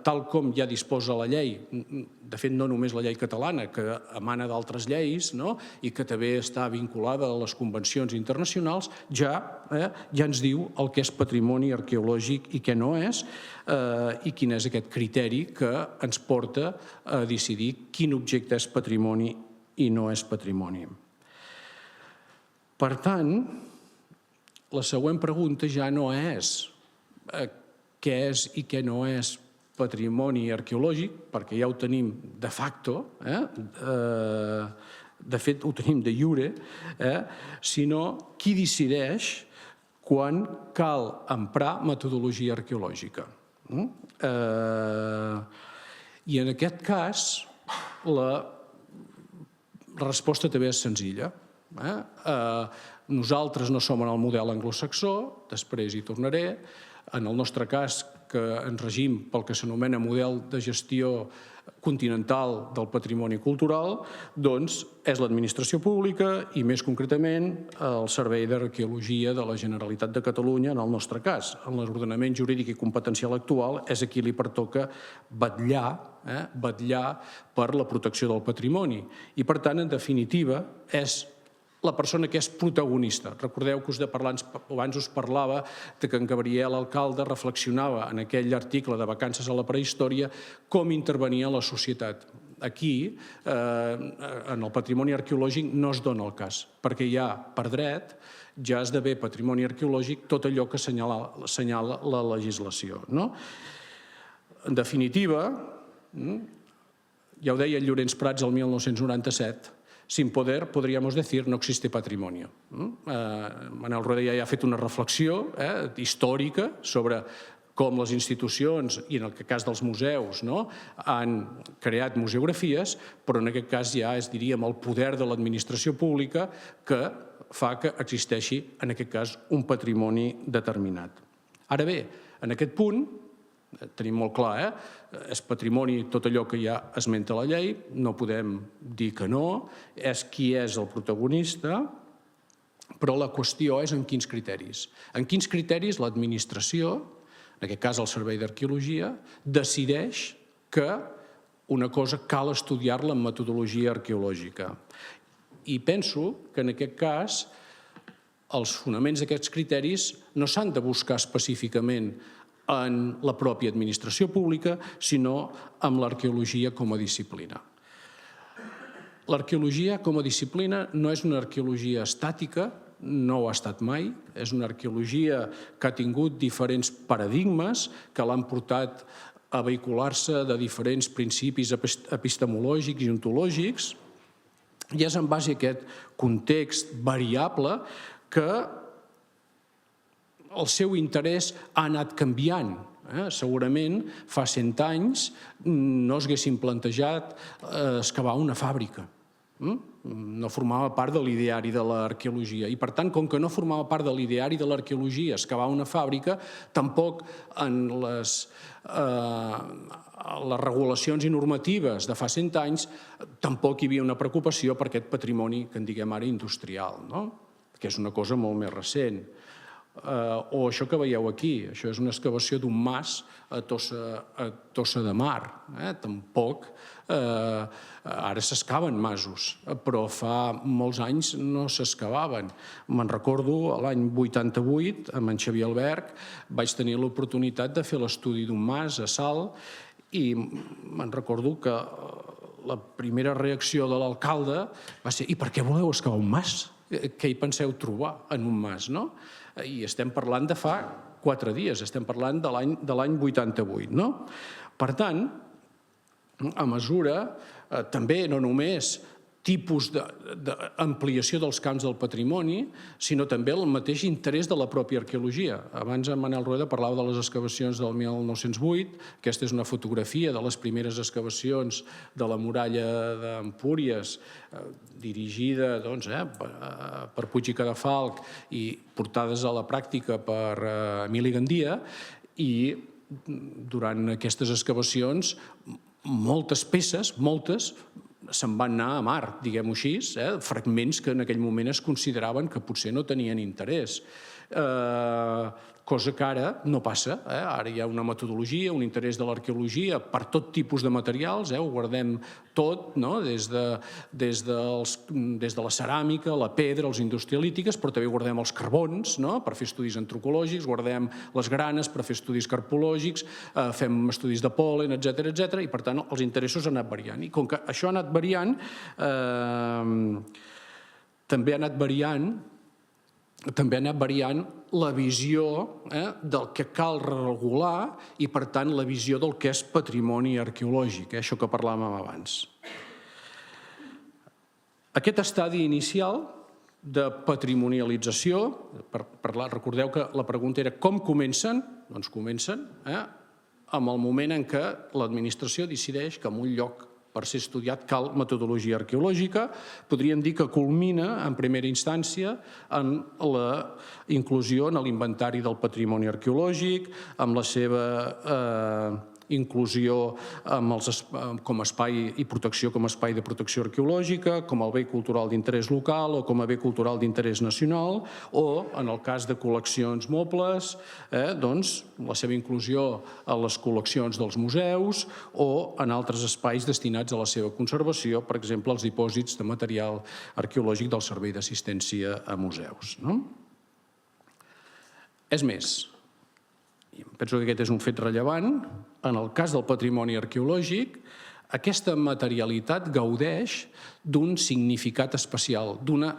tal com ja disposa la llei, de fet no només la llei catalana, que emana d'altres lleis i que també està vinculada a les convencions internacionals, ja ens diu el que és patrimoni arqueològic i què no és, i quin és aquest criteri que ens porta a decidir quin objecte és patrimoni i no és patrimoni. Per tant, la següent pregunta ja no és què és i què no és patrimoni arqueològic, perquè ja ho tenim de facto, de fet ho tenim de iure, sinó qui decideix quan cal emprar metodologia arqueològica. I en aquest cas la resposta també és senzilla. Nosaltres no som en el model anglosaxó, després hi tornaré. En el nostre cas, que ens regim pel que s'anomena model de gestió continental del patrimoni cultural, doncs és l'administració pública i, més concretament, el Servei d'Arqueologia de la Generalitat de Catalunya, en el nostre cas. En l'ordenament jurídic i competencial actual és a qui li pertoca vetllar per la protecció del patrimoni. I, per tant, en definitiva, és la persona que és protagonista. Recordeu que abans us parlava que en Gabriel Alcalde reflexionava en aquell article de Vacances a la prehistòria com intervenia la societat. Aquí, en el patrimoni arqueològic, no es dona el cas, perquè ja, per dret, ja esdevé patrimoni arqueològic tot allò que assenyala la legislació. En definitiva, ja ho deia Llorenç Prats el 1997, sin poder, podríamos decir, no existe patrimonio. Manel Rueda ja ha fet una reflexió històrica sobre com les institucions, i en el cas dels museus, han creat museografies, però en aquest cas ja és, diríem, el poder de l'administració pública que fa que existeixi, en aquest cas, un patrimoni determinat. Ara bé, en aquest punt, tenim molt clar, és patrimoni tot allò que ja esmenta la llei, no podem dir que no, és qui és el protagonista, però la qüestió és en quins criteris. En quins criteris l'administració, en aquest cas el Servei d'Arqueologia, decideix que una cosa cal estudiar-la en metodologia arqueològica. I penso que en aquest cas els fonaments d'aquests criteris no s'han de buscar específicament en la pròpia administració pública, sinó en l'arqueologia com a disciplina. L'arqueologia com a disciplina no és una arqueologia estàtica, no ho ha estat mai, és una arqueologia que ha tingut diferents paradigmes que l'han portat a vehicular-se de diferents principis epistemològics i ontològics, i és en base a aquest context variable que el seu interès ha anat canviant. Segurament fa 100 anys no s'haguessin plantejat excavar una fàbrica. No formava part de l'ideari de l'arqueologia. I per tant, com que no formava part de l'ideari de l'arqueologia excavar una fàbrica, tampoc en les regulacions i normatives de fa 100 anys tampoc hi havia una preocupació per aquest patrimoni que en diguem ara industrial, que és una cosa molt més recent. O això que veieu aquí, això és una excavació d'un mas a Tossa de Mar. Tampoc, ara s'excaven masos, però fa molts anys no s'excavaven. Me'n recordo, l'any 88, amb en Xavier Alberch, vaig tenir l'oportunitat de fer l'estudi d'un mas a Salt i me'n recordo que la primera reacció de l'alcalde va ser: i per què voleu excavar un mas? Què hi penseu trobar en un mas, no? I estem parlant de fa 4 dies, estem parlant de l'any 88, no? Per tant, a mesura, també no només tipus d'ampliació dels camps del patrimoni, sinó també el mateix interès de la pròpia arqueologia. Abans en Manel Rueda parlava de les excavacions del 1908, aquesta és una fotografia de les primeres excavacions de la muralla d'Empúries, dirigida per Puig i Cadafalch i portades a la pràctica per Emili Gandia, i durant aquestes excavacions moltes peces, se'n van anar a mar, diguem-ho així, fragments que en aquell moment es consideraven que potser no tenien interès. Cosa que ara no passa. Ara hi ha una metodologia, un interès de l'arqueologia per tot tipus de materials, ho guardem tot, des de la ceràmica, la pedra, els industrialítiques, però també guardem els carbons per fer estudis antrocològics, guardem les granes per fer estudis carpològics, fem estudis de pol·len, etc. I per tant els interessos han anat variant. I com que això ha anat variant, també ha anat variant la visió del que cal regular i, per tant, la visió del que és patrimoni arqueològic, això que parlàvem abans. Aquest estadi inicial de patrimonialització, recordeu que la pregunta era com comencen? Doncs comencen amb el moment en què l'administració decideix que en un lloc per ser estudiat cal metodologia arqueològica. Podríem dir que culmina, en primera instància, en la inclusió en l'inventari del patrimoni arqueològic, amb la seva inclusió com a espai i protecció com a espai de protecció arqueològica, com a bé cultural d'interès local o com a bé cultural d'interès nacional, o, en el cas de col·leccions mobles, doncs la seva inclusió a les col·leccions dels museus o en altres espais destinats a la seva conservació, per exemple, els dipòsits de material arqueològic del Servei d'Assistència a Museus. És més, penso que aquest és un fet rellevant, en el cas del patrimoni arqueològic, aquesta materialitat gaudeix d'un significat especial, d'una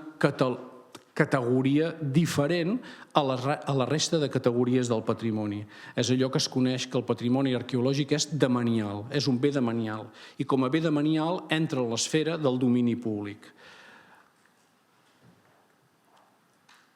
categoria diferent a la resta de categories del patrimoni. És allò que es coneix que el patrimoni arqueològic és demanial, és un bé demanial, i com a bé demanial entra a l'esfera del domini públic.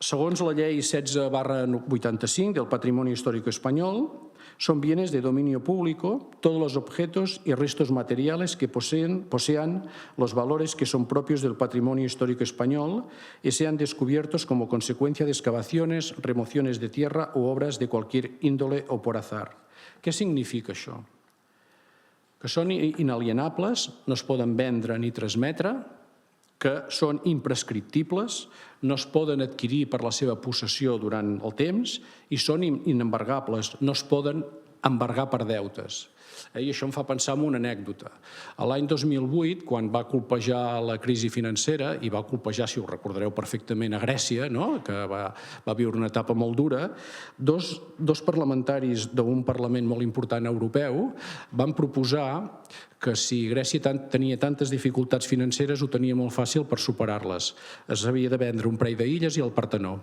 Segons la Llei 16/85 del Patrimonio Histórico Español, son bienes de dominio público todos los objetos y restos materiales que posean los valores que son propios del patrimonio histórico español y sean descubiertos como consecuencia de excavaciones, remociones de tierra u obras de cualquier índole o por azar. Què significa això? Que són inalienables, no es poden vendre ni transmetre, que són imprescriptibles, no es poden adquirir per la seva possessió durant el temps i són inembargables, no es poden embargar per deutes. I això em fa pensar en una anècdota. L'any 2008, quan va colpejar la crisi financera, i va colpejar, si ho recordareu perfectament, a Grècia, que va viure una etapa molt dura, dos parlamentaris d'un Parlament molt important europeu van proposar que si Grècia tenia tantes dificultats financeres ho tenia molt fàcil per superar-les. Es havia de vendre un parell d'illes i el Partenó,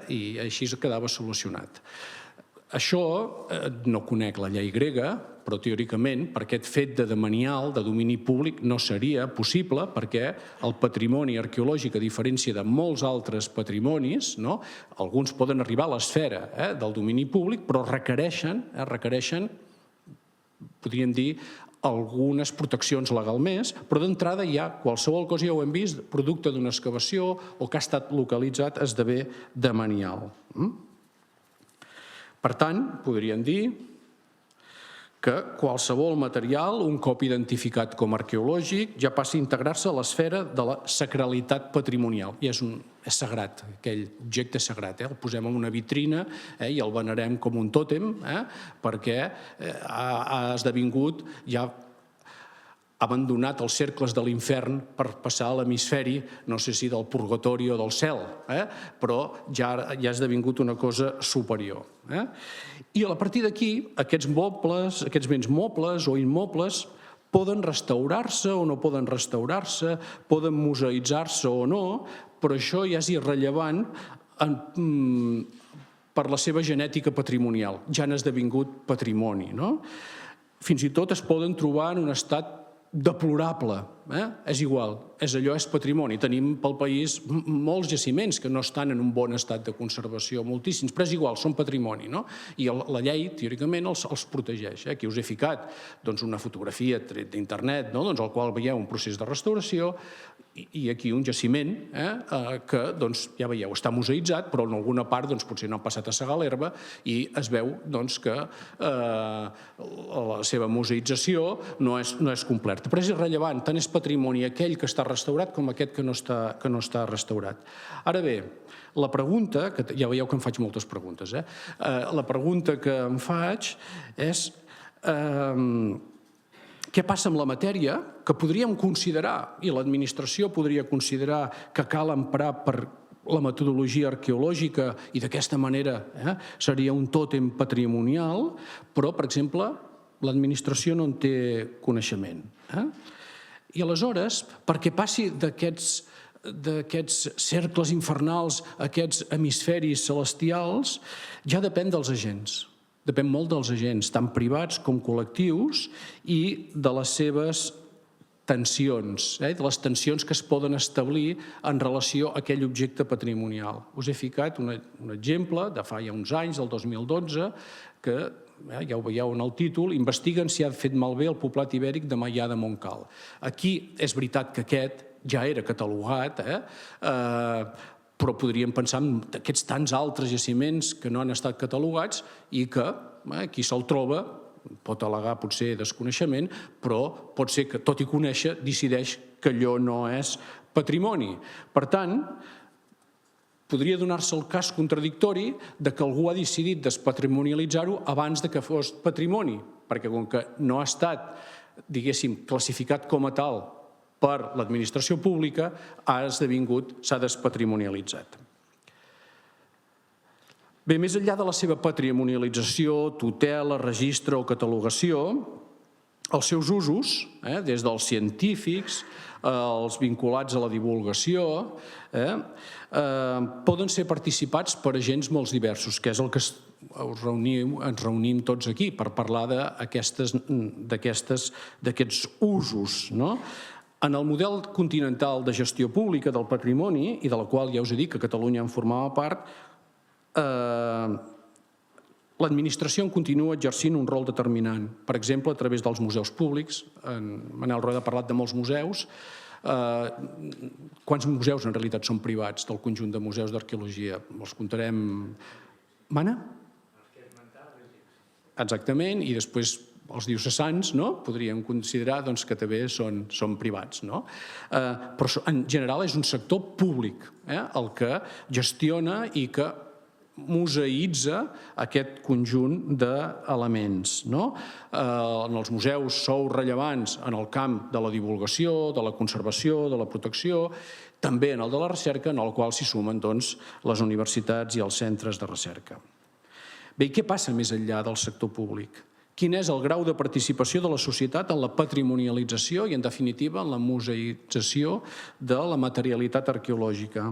i així quedava solucionat. Això, no conec la llei grega, però teòricament per aquest fet de demanial, de domini públic, no seria possible perquè el patrimoni arqueològic, a diferència de molts altres patrimonis, alguns poden arribar a l'esfera del domini públic, però requereixen, podríem dir, algunes proteccions legal més, però d'entrada ja qualsevol cosa, ja ho hem vist, producte d'una excavació o que ha estat localitzat, esdevé demanial. Per tant, podríem dir que qualsevol material, un cop identificat com a arqueològic, ja passa a integrar-se a l'esfera de la sacralitat patrimonial. I és sagrat, aquell objecte sagrat. El posem en una vitrina i el venerem com un tòtem perquè ha esdevingut, ja abandonat els cercles de l'infern per passar a l'hemisferi, no sé si del purgatori o del cel, però ja ha esdevingut una cosa superior. I a partir d'aquí, aquests béns mobles o immobles poden restaurar-se o no poden restaurar-se, poden museïtzar-se o no, però això ja és irrellevant per la seva genètica patrimonial. Ja han esdevingut patrimoni. Fins i tot es poden trobar en un estat deplorable, és igual, és patrimoni. Tenim pel país molts jaciments que no estan en un bon estat de conservació, moltíssims, però és igual, són patrimoni, i la llei, teòricament, els protegeix. Aquí us he ficat una fotografia d'internet, al qual veieu un procés de restauració, i aquí un jaciment que, ja veieu, està museïtzat, però en alguna part potser no han passat a segar l'herba i es veu que la seva museïtzació no és completa. Però és irrellevant, tant és patrimoni aquell que està restaurat com aquest que no està restaurat. Ara bé, la pregunta, que ja veieu que em faig moltes preguntes, la pregunta que em faig és què passa amb la matèria que podríem considerar, i l'administració podria considerar que cal emprar per la metodologia arqueològica i d'aquesta manera seria un tòtem patrimonial, però, per exemple, l'administració no en té coneixement. I aleshores, perquè passi d'aquests cercles infernals, aquests hemisferis celestials, ja depèn dels agents. Depèn molt dels agents, tant privats com col·lectius, i de les seves tensions, de les tensions que es poden establir en relació a aquell objecte patrimonial. Us he ficat un exemple de fa ja uns anys, del 2012, que ja ho veieu en el títol, investiguen si ha fet malbé el poblat ibèric de Maià de Montcal. Aquí és veritat que aquest ja era catalogat, però podríem pensar en aquests tants altres jaciments que no han estat catalogats i que qui se'l troba pot al·legar potser desconeixement, però pot ser que, tot i conèixer, decideix que allò no és patrimoni. Per tant, podria donar-se el cas contradictori de que algú ha decidit despatrimonialitzar-ho abans de que fos patrimoni, perquè com que no ha estat, diguéssim, classificat com a tal per l'administració pública, s'ha despatrimonialitzat. Bé, més enllà de la seva patrimonialització, tutela, registre o catalogació, els seus usos, des dels científics, els vinculats a la divulgació, poden ser participats per agents molt diversos, que és el que ens reunim tots aquí per parlar d'aquests usos. En el model continental de gestió pública del patrimoni, i de la qual ja us he dit que Catalunya en formava part, l'administració en continua exercint un rol determinant, per exemple, a través dels museus públics. En Manel Rueda ha parlat de molts museus. Quants museus en realitat són privats del conjunt de museus d'arqueologia? Els comptarem... Mana? Exactament, i després els diocesans podríem considerar que també són privats. Però en general és un sector públic el que gestiona i que museïtza aquest conjunt d'elements. En els museus sou rellevants en el camp de la divulgació, de la conservació, de la protecció, també en el de la recerca, en el qual s'hi sumen les universitats i els centres de recerca. Bé, i què passa més enllà del sector públic? Quin és el grau de participació de la societat en la patrimonialització i, en definitiva, en la museïtzació de la materialitat arqueològica?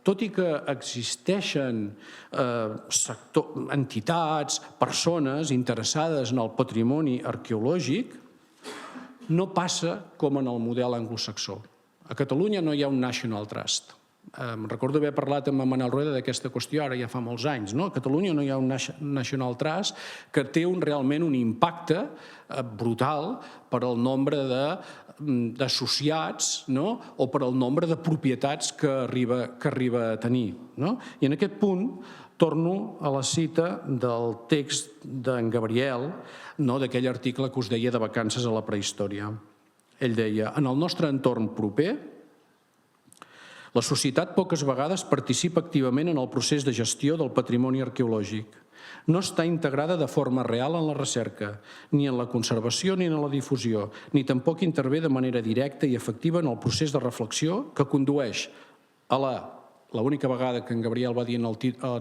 Tot i que existeixen entitats, persones interessades en el patrimoni arqueològic, no passa com en el model anglosaxó. A Catalunya no hi ha un National Trust. Recordo haver parlat amb Manel Rueda d'aquesta qüestió, ara ja fa molts anys. A Catalunya no hi ha un National Trust que té realment un impacte brutal per al nombre d'associats o per al nombre de propietats que arriba a tenir. I en aquest punt torno a la cita del text d'en Gabriel, d'aquell article que us deia de vacances a la prehistòria. Ell deia: en el nostre entorn proper, la societat poques vegades participa activament en el procés de gestió del patrimoni arqueològic. No està integrada de forma real en la recerca, ni en la conservació ni en la difusió, ni tampoc intervé de manera directa i efectiva en el procés de reflexió que condueix a l'única vegada que en Gabriel va dir en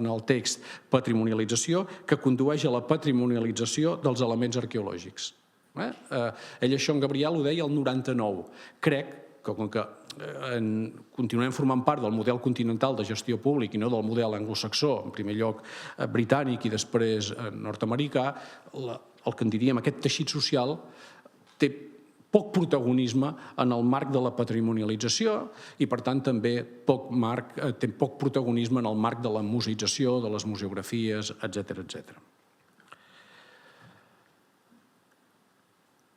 el text patrimonialització, que condueix a la patrimonialització dels elements arqueològics. Ell això en Gabriel ho deia el 99. Crec que com que continuem formant part del model continental de gestió públic i no del model anglosaxó, en primer lloc britànic i després nord-americà, el que en diríem aquest teixit social té poc protagonisme en el marc de la patrimonialització i, per tant, també té poc protagonisme en el marc de la museïtzació, de les museografies, etc.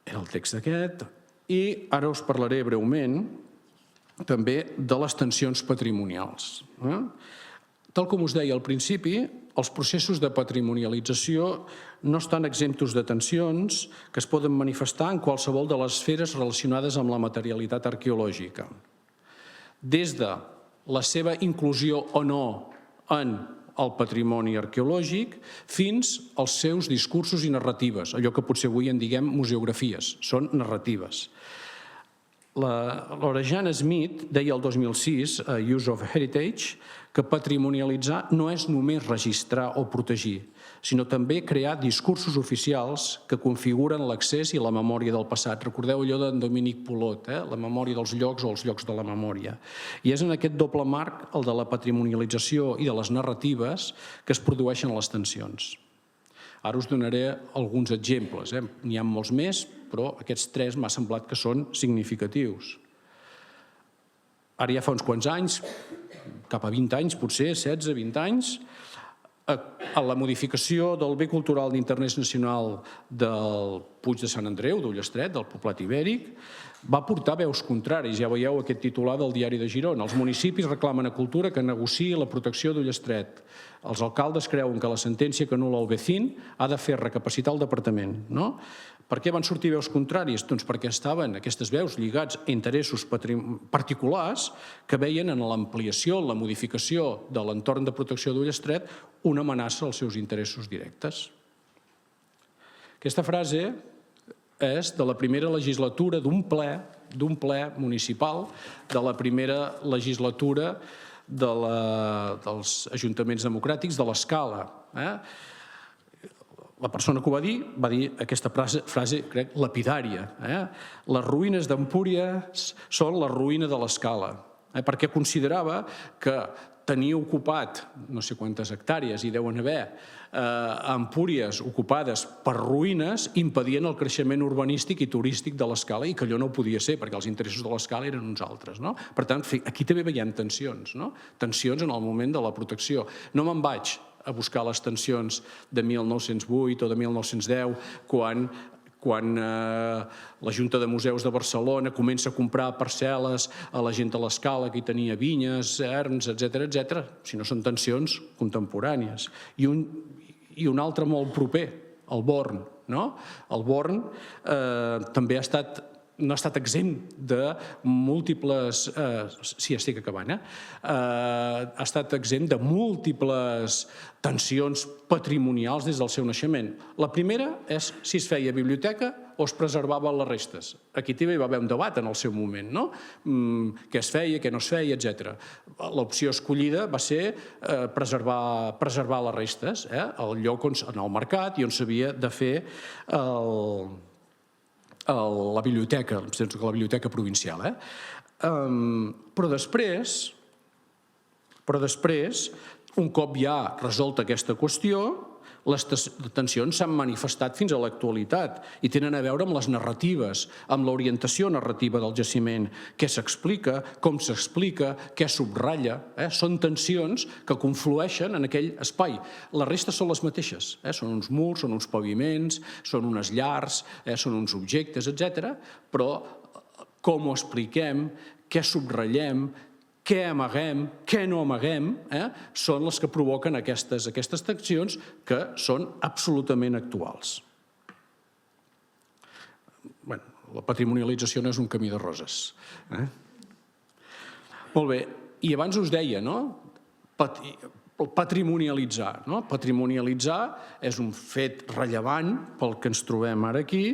Era el text aquest. I ara us parlaré breument també de les tensions patrimonials. Tal com us deia al principi, els processos de patrimonialització no estan exemptos de tensions que es poden manifestar en qualsevol de les esferes relacionades amb la materialitat arqueològica. Des de la seva inclusió o no en el patrimoni arqueològic fins als seus discursos i narratives, allò que potser avui en diguem museografies, són narratives. L'Orejana Smith deia el 2006 a Use of Heritage que patrimonialitzar no és només registrar o protegir, sinó també crear discursos oficials que configuren l'accés i la memòria del passat. Recordeu allò d'en Dominic Polot, la memòria dels llocs o els llocs de la memòria. I és en aquest doble marc, el de la patrimonialització i de les narratives, que es produeixen les tensions. Ara us donaré alguns exemples. N'hi ha molts més, però aquests 3 m'ha semblat que són significatius. Ara ja fa uns quants anys, cap a 20 anys potser, 16, 20 anys, a la modificació del bé cultural d'interès nacional del Puig de Sant Andreu, d'Ullestret, del poblat ibèric, va portar veus contraris. Ja veieu aquest titular del Diari de Girona. Els municipis reclamen a Cultura que negociï la protecció d'Ullestret. Els alcaldes creuen que la sentència que anul·la el vecín ha de fer recapacitar el departament. Per què van sortir veus contràries? Doncs perquè estaven aquestes veus lligats a interessos particulars que veien en l'ampliació, en la modificació de l'entorn de protecció d'Ullestret, una amenaça als seus interessos directes. Aquesta frase és de la primera legislatura d'un ple municipal, de la primera legislatura dels ajuntaments democràtics de l'Escala. La persona que ho va dir aquesta frase, crec, lapidària. Les ruïnes d'Empúries són la ruïna de l'Escala, perquè considerava que tenir ocupat no sé quantes hectàrees, hi deuen haver, a Empúries ocupades per ruïnes, impedien el creixement urbanístic i turístic de l'Escala, i que allò no podia ser, perquè els interessos de l'Escala eren uns altres. Per tant, aquí també veiem tensions, tensions en el moment de la protecció. No me'n vaig a buscar les tensions de 1908 o de 1910, quan la Junta de Museus de Barcelona comença a comprar parcel·les a la gent de l'Escala que hi tenia vinyes, erms, etc. Si no són tensions contemporànies. I un altre molt proper, el Born. El Born també no ha estat exempt de múltiples... Sí, estic acabant, ha estat exempt de múltiples tensions patrimonials des del seu naixement. La primera és si es feia biblioteca o es preservaven les restes. Aquí també hi va haver un debat en el seu moment, què es feia, què no es feia, etc. L'opció escollida va ser preservar les restes, al lloc en el mercat i on s'havia de fer la biblioteca, la biblioteca provincial. Però després, un cop ja resolta aquesta qüestió, les tensions s'han manifestat fins a l'actualitat i tenen a veure amb les narratives, amb l'orientació narrativa del jaciment, què s'explica, com s'explica, què subratlla. Són tensions que conflueixen en aquell espai. Les restes són les mateixes, són uns murs, són uns paviments, són unes llars, són uns objectes, etc. Però com ho expliquem, què subratllem, què amaguem, què no amaguem, són les que provoquen aquestes tensions que són absolutament actuals. La patrimonialització no és un camí de roses. Molt bé, i abans us deia, patrimonialitzar. Patrimonialitzar és un fet rellevant pel que ens trobem ara aquí,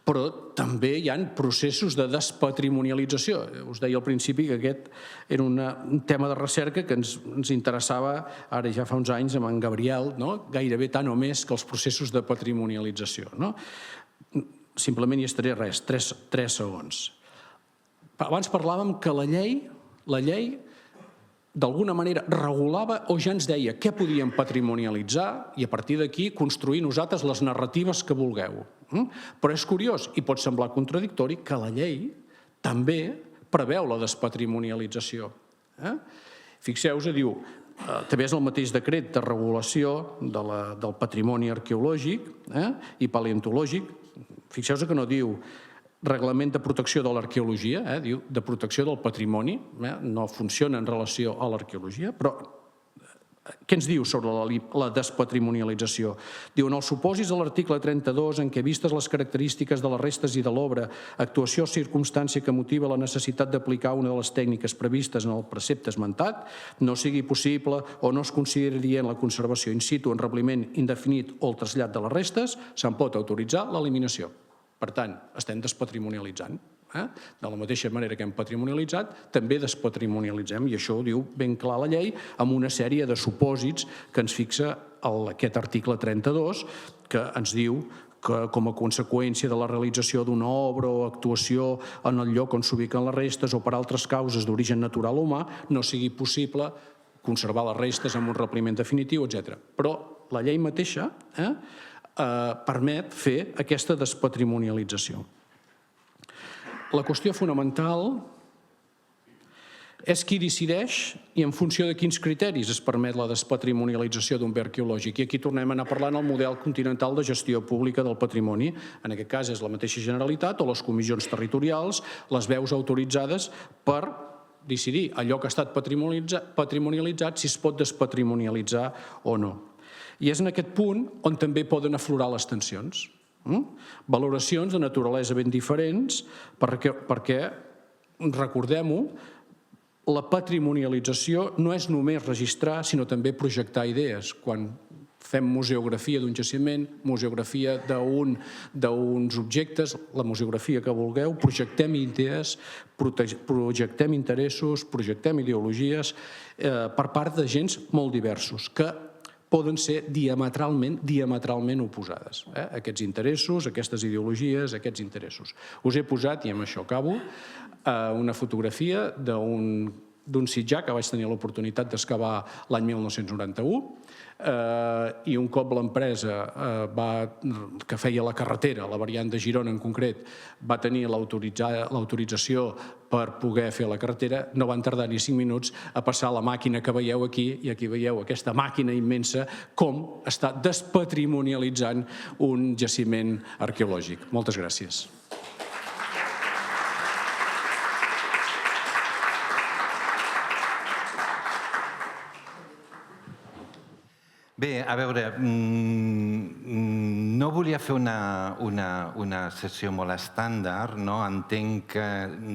però també hi ha processos de despatrimonialització. Us deia al principi que aquest era un tema de recerca que ens interessava ara ja fa uns anys amb en Gabriel, gairebé tant o més que els processos de patrimonialització. Simplement hi estaré 3 segons. Abans parlàvem que la llei d'alguna manera regulava o ja ens deia què podíem patrimonialitzar i a partir d'aquí construir nosaltres les narratives que vulgueu. Però és curiós i pot semblar contradictori que la llei també preveu la despatrimonialització. Fixeu-vos, diu, també és el mateix decret de regulació del patrimoni arqueològic i paleontològic. Fixeu-vos que no diu reglament de protecció de l'arqueologia, diu de protecció del patrimoni, no funciona en relació a l'arqueologia, però què ens diu sobre la despatrimonialització? Diu, en els supòsits de l'article 32, en què vistes les característiques de les restes i de l'obra, actuació o circumstància que motiva la necessitat d'aplicar una de les tècniques previstes en el precepte esmentat, no sigui possible o no es consideri dient la conservació in situ, enrebliment indefinit o el trasllat de les restes, se'n pot autoritzar l'eliminació. Per tant, estem despatrimonialitzant. De la mateixa manera que hem patrimonialitzat, també despatrimonialitzem, i això ho diu ben clar la llei, amb una sèrie de supòsits que ens fixa aquest article 32, que ens diu que com a conseqüència de la realització d'una obra o actuació en el lloc on s'ubiquen les restes o per altres causes d'origen natural o humà, no sigui possible conservar les restes amb un repliment definitiu, etc. Però la llei mateixa permet fer aquesta despatrimonialització. La qüestió fonamental és qui decideix i en funció de quins criteris es permet la despatrimonialització d'un bé arqueològic. I aquí tornem a anar parlant del model continental de gestió pública del patrimoni. En aquest cas és la mateixa Generalitat o les comissions territorials, les veus autoritzades per decidir allò que ha estat patrimonialitzat, si es pot despatrimonialitzar o no. I és en aquest punt on també poden aflorar les tensions. Valoracions de naturalesa ben diferents perquè, recordem-ho, la patrimonialització no és només registrar, sinó també projectar idees. Quan fem museografia d'un jaciment, museografia d'uns objectes, la museografia que vulgueu, projectem idees, projectem interessos, projectem ideologies per part d'agents molt diversos, que poden ser diametralment oposades. Aquests interessos, aquestes ideologies, aquests interessos. Us he posat, i amb això acabo, una fotografia d'un sitjar que vaig tenir l'oportunitat d'excavar l'any 1991 i un cop l'empresa que feia la carretera, la variant de Girona en concret, va tenir l'autorització per poder fer la carretera, no van tardar ni 5 minuts a passar la màquina que veieu aquí, i aquí veieu aquesta màquina immensa com està despatrimonialitzant un jaciment arqueològic. Moltes gràcies. Bé, a veure, no volia fer una sessió molt estàndard, no? Entenc que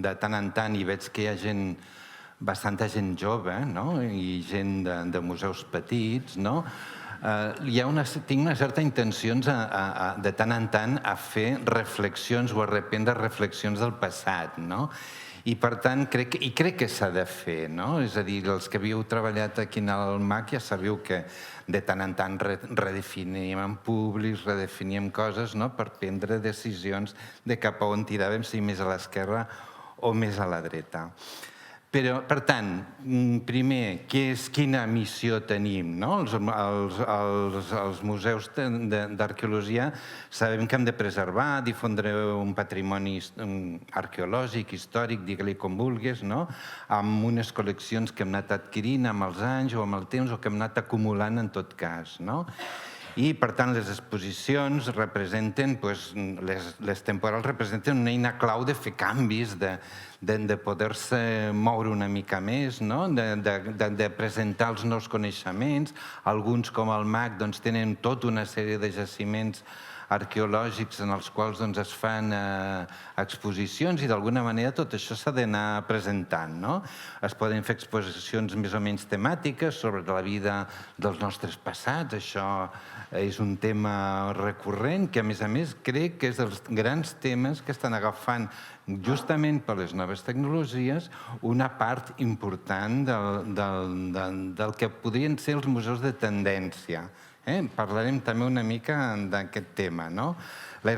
de tant en tant hi veig que hi ha bastanta gent jove, no? I gent de museus petits, no? Tinc una certa intenció de tant en tant a fer reflexions o a reprendre reflexions del passat, no? I per tant, crec que s'ha de fer, no? És a dir, els que havíeu treballat aquí al MAC ja sabeu que de tant en tant redefiníem públics, redefiníem coses per prendre decisions de cap a on tiràvem, si més a l'esquerra o més a la dreta. Però, per tant, primer, quina missió tenim? Els museus d'arqueologia sabem que hem de preservar, difondre un patrimoni arqueològic, històric, digue-li com vulguis, amb unes col·leccions que hem anat adquirint amb els anys o amb el temps o que hem anat acumulant en tot cas. I, per tant, les exposicions representen, les temporals representen una eina clau de fer canvis, de poder-se moure una mica més, de presentar els nous coneixements. Alguns, com el MAC, tenen tota una sèrie de jaciments arqueològics en els quals es fan exposicions i d'alguna manera tot això s'ha d'anar presentant. Es poden fer exposicions més o menys temàtiques sobre la vida dels nostres passats. Això és un tema recurrent que, a més, crec que és dels grans temes que estan agafant justament per les noves tecnologies una part important del que podrien ser els museus de tendència. Parlarem també una mica d'aquest tema. La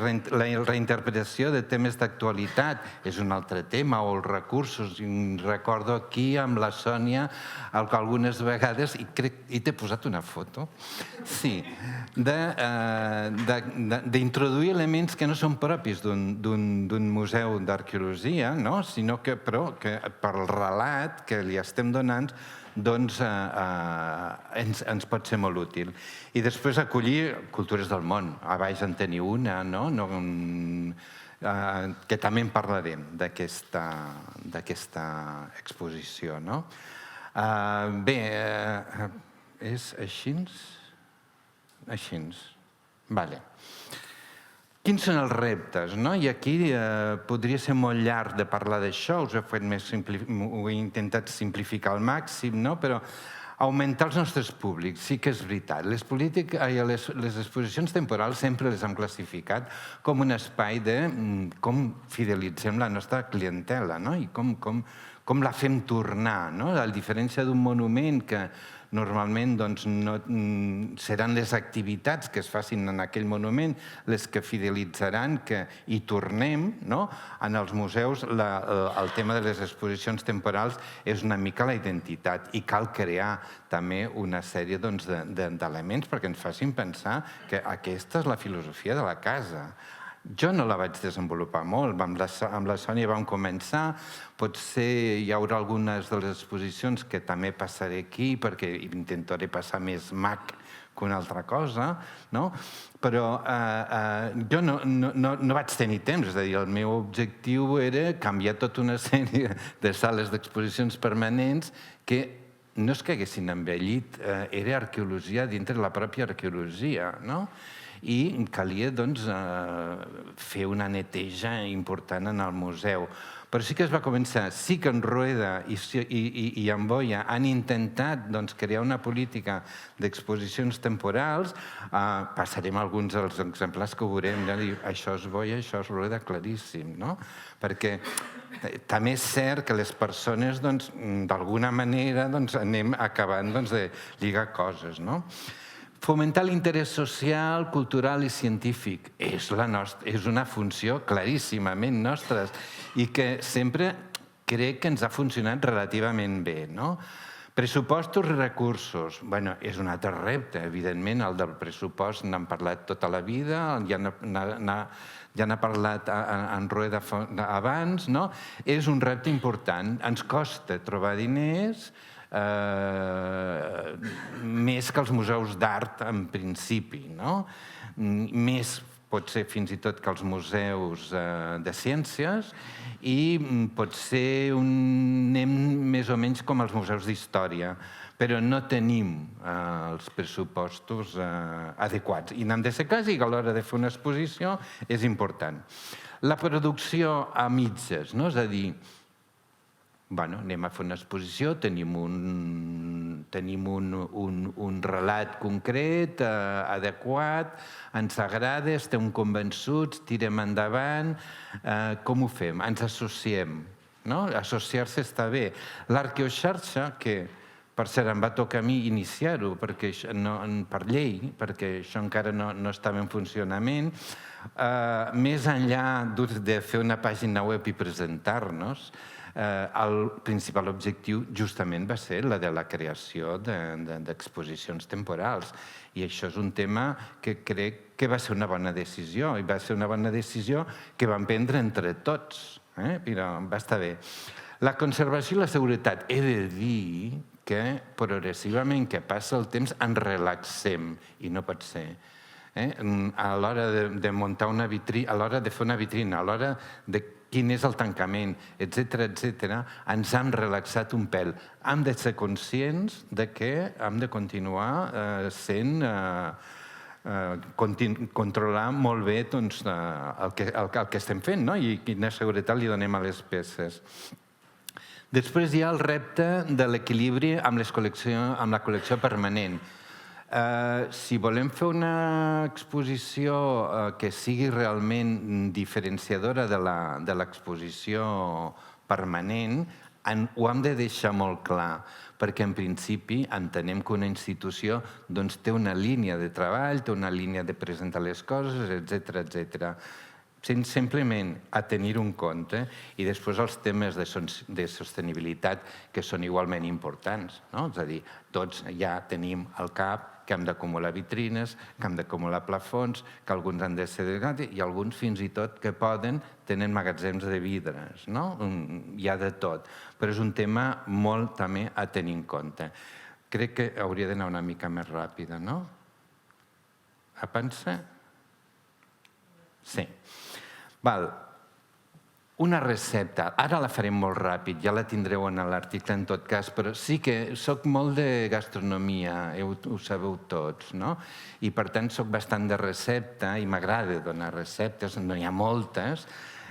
reinterpretació de temes d'actualitat és un altre tema, o els recursos. Recordo aquí amb la Sònia que algunes vegades, i t'he posat una foto, sí, d'introduir elements que no són propis d'un museu d'arqueologia, sinó que per el relat que li estem donant ens pot ser molt útil. I després acollir cultures del món. A baix en teniu una, que també en parlarem d'aquesta exposició. Bé, és així? Així. Vale. Quins són els reptes? I aquí podria ser molt llarg de parlar d'això, ho he intentat simplificar al màxim, però augmentar els nostres públics, sí que és veritat. Les exposicions temporals sempre les hem classificat com un espai de com fidelitzem la nostra clientela i com la fem tornar. A diferència d'un monument que normalment seran les activitats que es facin en aquell monument les que fidelitzaran que hi tornem. En els museus el tema de les exposicions temporals és una mica la identitat i cal crear també una sèrie d'elements perquè ens facin pensar que aquesta és la filosofia de la casa. Jo no la vaig desenvolupar molt, amb la Sònia vam començar, potser hi haurà algunes de les exposicions que també passaré aquí, perquè intentaré passar més MAC que una altra cosa, no? Però jo no vaig tenir temps, és a dir, el meu objectiu era canviar tota una sèrie de sales d'exposicions permanents que no és que haguessin envellit, era arqueologia dintre de la pròpia arqueologia, no? I calia, doncs, fer una neteja important en el museu. Però sí que es va començar. Sí que en Rueda i en Boia han intentat crear una política d'exposicions temporals. Passarem alguns dels exemplars que veurem. Això és Boia, això és Rueda, claríssim, no? Perquè també és cert que les persones, d'alguna manera, anem acabant de lligar coses, no? Fomentar l'interès social, cultural i científic és una funció claríssimament nostra i que sempre crec que ens ha funcionat relativament bé, no? Pressupostos i recursos. Bé, és un altre repte, evidentment, el del pressupost n'hem parlat tota la vida, ja n'ha parlat en Rueda abans, no? És un repte important. Ens costa trobar diners, més que els museus d'art en principi, no? Més pot ser fins i tot que els museus de ciències i pot ser anem més o menys com els museus d'història, però no tenim els pressupostos adequats. I n'hem de ser cas i a l'hora de fer una exposició és important. La producció a mitges, no? És a dir, anem a fer una exposició, tenim un relat concret, adequat, ens agrada, estem convençuts, tirem endavant. Com ho fem? Ens associem. Associar-se està bé. L'Arqueoxarxa, que per cert em va tocar a mi iniciar-ho per llei, perquè això encara no estava en funcionament, més enllà de fer una pàgina web i presentar-nos, el principal objectiu justament va ser la de la creació d'exposicions temporals. I això és un tema que crec que va ser una bona decisió, i va ser una bona decisió que vam prendre entre tots, però va estar bé. La conservació i la seguretat. He de dir que progressivament que passa el temps ens relaxem, i no pot ser. A l'hora de muntar una vitrina, a l'hora de fer una vitrina, a l'hora de quin és el tancament, etc., ens hem relaxat un pèl. Hem de ser conscients que hem de continuar controlar molt bé el que estem fent i quina seguretat li donem a les peces. Després hi ha el repte de l'equilibri amb la col·lecció permanent. Si volem fer una exposició que sigui realment diferenciadora de l'exposició permanent, ho hem de deixar molt clar, perquè en principi entenem que una institució té una línia de treball, té una línia de presentar les coses, etc. Simplement a tenir-ho en compte, i després els temes de sostenibilitat que són igualment importants. És a dir, tots ja tenim al cap que hem d'acumular vitrines, que hem d'acumular plafons, que alguns han de ser delgats i alguns fins i tot que tenen magatzems de vidres. Hi ha de tot, però és un tema molt també a tenir en compte. Crec que hauria d'anar una mica més ràpida, no? A pensar? Sí. Una recepta, ara la farem molt ràpid, ja la tindreu en l'article en tot cas, però sí que soc molt de gastronomia, ho sabeu tots, no? I per tant soc bastant de recepta i m'agrada donar receptes, no hi ha moltes.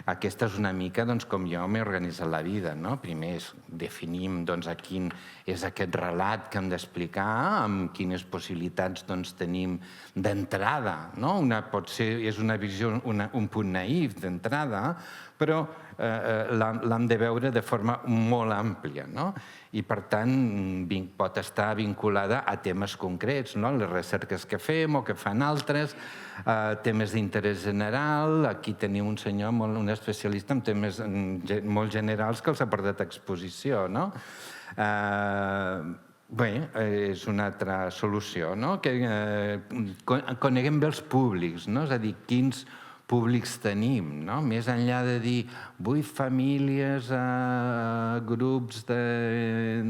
Aquesta és una mica com jo m'he organitzat la vida. Primer definim quin és aquest relat que hem d'explicar, amb quines possibilitats tenim d'entrada. Potser és una visió, un punt naïf d'entrada, però l'hem de veure de forma molt àmplia. I, per tant, pot estar vinculada a temes concrets, les recerques que fem o que fan altres, temes d'interès general. Aquí tenim un senyor, un especialista en temes molt generals que els ha portat a exposició. Bé, és una altra solució, que coneguem bé els públics, és a dir, quins públics tenim, no? Més enllà de dir 8 famílies, grups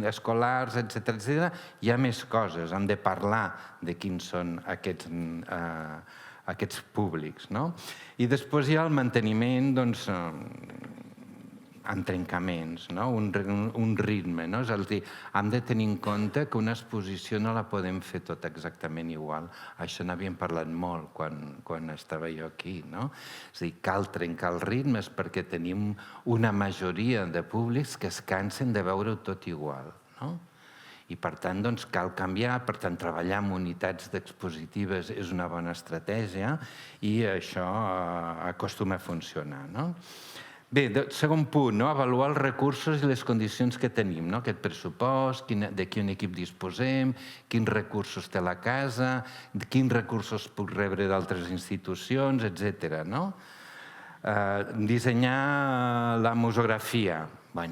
escolars, etc., hi ha més coses. Hem de parlar de quins són aquests públics, no? I després hi ha el manteniment, doncs, amb trencaments, no? Un ritme, no? És a dir, hem de tenir en compte que una exposició no la podem fer tota exactament igual. Això n'havíem parlat molt quan estava jo aquí, no? És a dir, cal trencar els ritmes perquè tenim una majoria de públics que es cansen de veure-ho tot igual, no? I per tant, doncs, cal canviar, per tant, treballar amb unitats expositives és una bona estratègia i això acostuma a funcionar, no? Bé, segon punt, avaluar els recursos i les condicions que tenim, aquest pressupost, de quin equip disposem, quins recursos té la casa, quins recursos puc rebre d'altres institucions, etc. Dissenyar la museografia. Bé,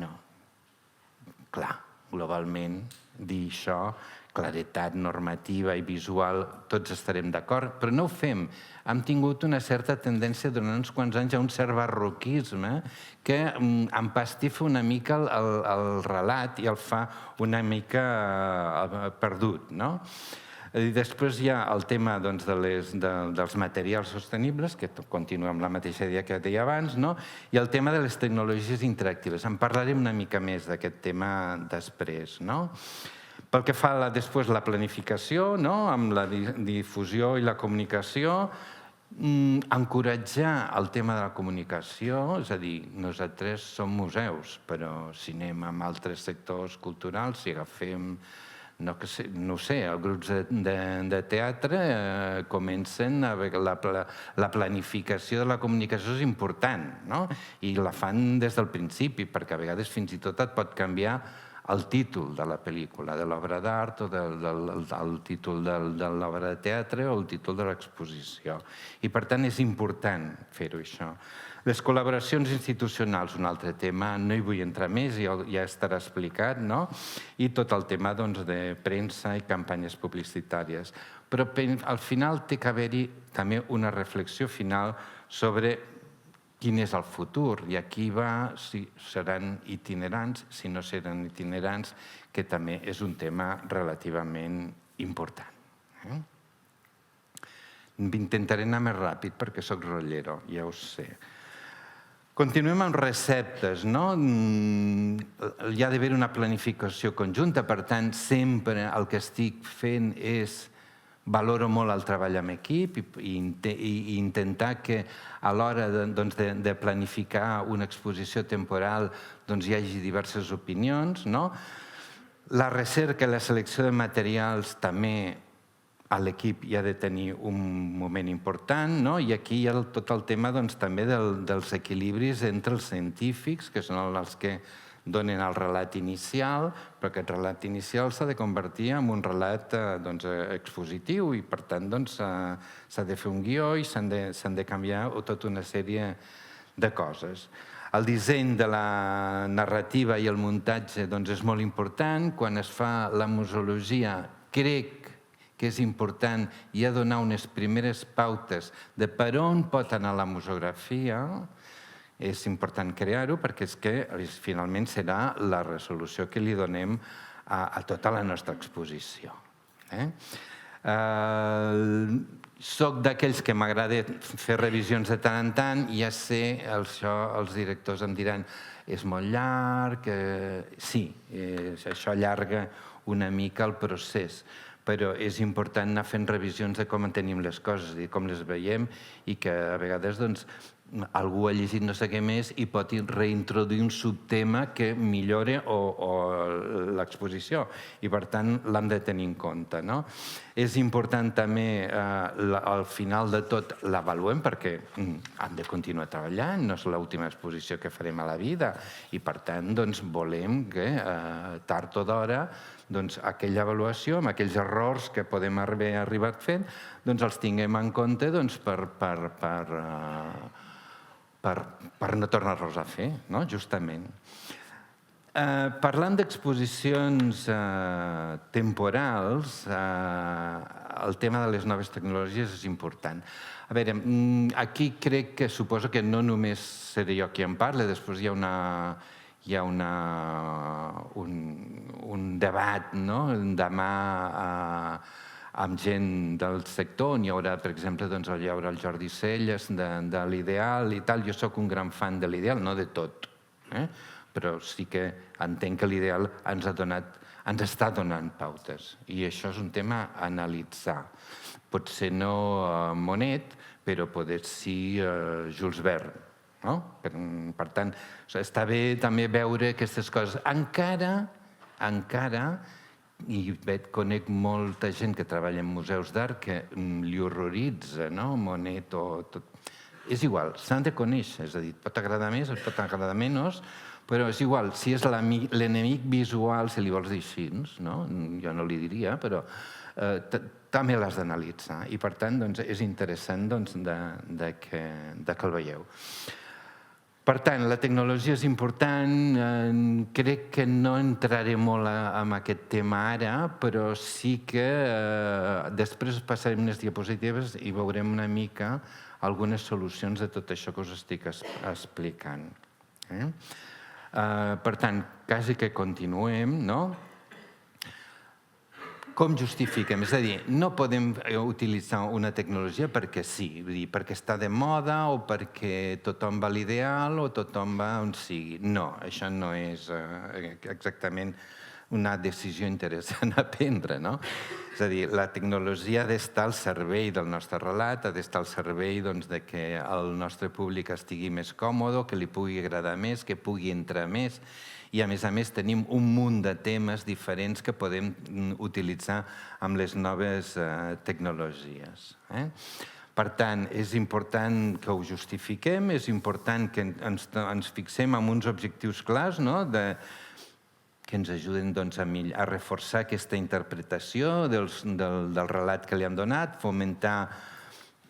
clar, globalment, dir això, claretat normativa i visual, tots estarem d'acord, però no ho fem. Hem tingut una certa tendència durant uns quants anys a un cert barroquisme que empastifa una mica el relat i el fa una mica perdut, no? I després hi ha el tema dels materials sostenibles, que continua amb la mateixa idea que deia abans, i el tema de les tecnologies interactives. En parlarem una mica més d'aquest tema després, no? Pel que fa després la planificació, amb la difusió i la comunicació, encoratjar el tema de la comunicació, és a dir, nosaltres som museus, però si anem amb altres sectors culturals, si agafem, no ho sé, els grups de teatre comencen a veure la planificació de la comunicació és important, i la fan des del principi, perquè a vegades fins i tot et pot canviar el títol de la pel·lícula, de l'obra d'art o el títol de l'obra de teatre o el títol de l'exposició. I per tant és important fer-ho això. Les col·laboracions institucionals, un altre tema, no hi vull entrar més, ja estarà explicat, i tot el tema de premsa i campanyes publicitàries. Però al final té que haver-hi també una reflexió final sobre quin és el futur, i aquí va si seran itinerants, si no seran itinerants, que també és un tema relativament important. Intentaré anar més ràpid perquè soc rotllero, ja ho sé. Continuem amb receptes, no? Hi ha d'haver una planificació conjunta, per tant, sempre el que estic fent és valoro molt el treball en equip i intentar que a l'hora de planificar una exposició temporal hi hagi diverses opinions. La recerca i la selecció de materials també l'equip hi ha de tenir un moment important, i aquí hi ha tot el tema també dels equilibris entre els científics, que són els que donen el relat inicial, però aquest relat inicial s'ha de convertir en un relat expositiu i, per tant, s'ha de fer un guió i s'han de canviar tota una sèrie de coses. El disseny de la narrativa i el muntatge és molt important. Quan es fa la museologia, crec que és important ja donar unes primeres pautes de per on pot anar la museografia. És important crear-ho perquè és que finalment serà la resolució que li donem a tota la nostra exposició. Soc d'aquells que m'agrada fer revisions de tant en tant i ja sé, els directors em diran és molt llarg, sí, això allarga una mica el procés, però és important anar fent revisions de com tenim les coses, de com les veiem i que a vegades algú ha llegit no sé què més i pot reintroduir un subtema que millore l'exposició i, per tant, l'hem de tenir en compte. És important també, al final de tot, l'avaluem perquè hem de continuar treballant, no és l'última exposició que farem a la vida i, per tant, volem que tard o d'hora aquella avaluació, amb aquells errors que podem haver arribat fent, els tinguem en compte per no tornar-los a fer, justament. Parlant d'exposicions temporals, el tema de les noves tecnologies és important. A veure, aquí crec que suposo que no només seré jo qui en parla, després hi ha un debat, no? Demà amb gent del sector, n'hi haurà, per exemple, hi haurà el Jordi Celles de l'Ideal i tal. Jo sóc un gran fan de l'Ideal, no de tot, però sí que entenc que l'Ideal ens està donant pautes i això és un tema a analitzar. Potser no Monet, però poder sí Jules Verne. Per tant, està bé també veure aquestes coses. Encara, i conec molta gent que treballa en museus d'art que li horroritza, Monet o tot. És igual, s'han de conèixer, és a dir, pot agradar més, pot agradar menys, però és igual, si és l'enemic visual, si li vols dir així, jo no li diria, però també l'has d'analitzar. I per tant, és interessant que el veieu. Per tant, la tecnologia és important. Crec que no entraré molt en aquest tema ara, però sí que després passarem unes diapositives i veurem una mica algunes solucions de tot això que us estic explicant. Per tant, quasi que continuem, no? Com justifiquem? És a dir, no podem utilitzar una tecnologia perquè sí, perquè està de moda o perquè tothom va a l'ideal o tothom va on sigui. No, això no és exactament una decisió interessant a prendre, no? És a dir, la tecnologia ha d'estar al servei del nostre relat, ha d'estar al servei que el nostre públic estigui més còmode, que li pugui agradar més, que pugui entrar més. I, a més, tenim un munt de temes diferents que podem utilitzar amb les noves tecnologies. Per tant, és important que ho justifiquem, és important que ens fixem en uns objectius clars, que ens ajuden a reforçar aquesta interpretació del relat que li hem donat, fomentar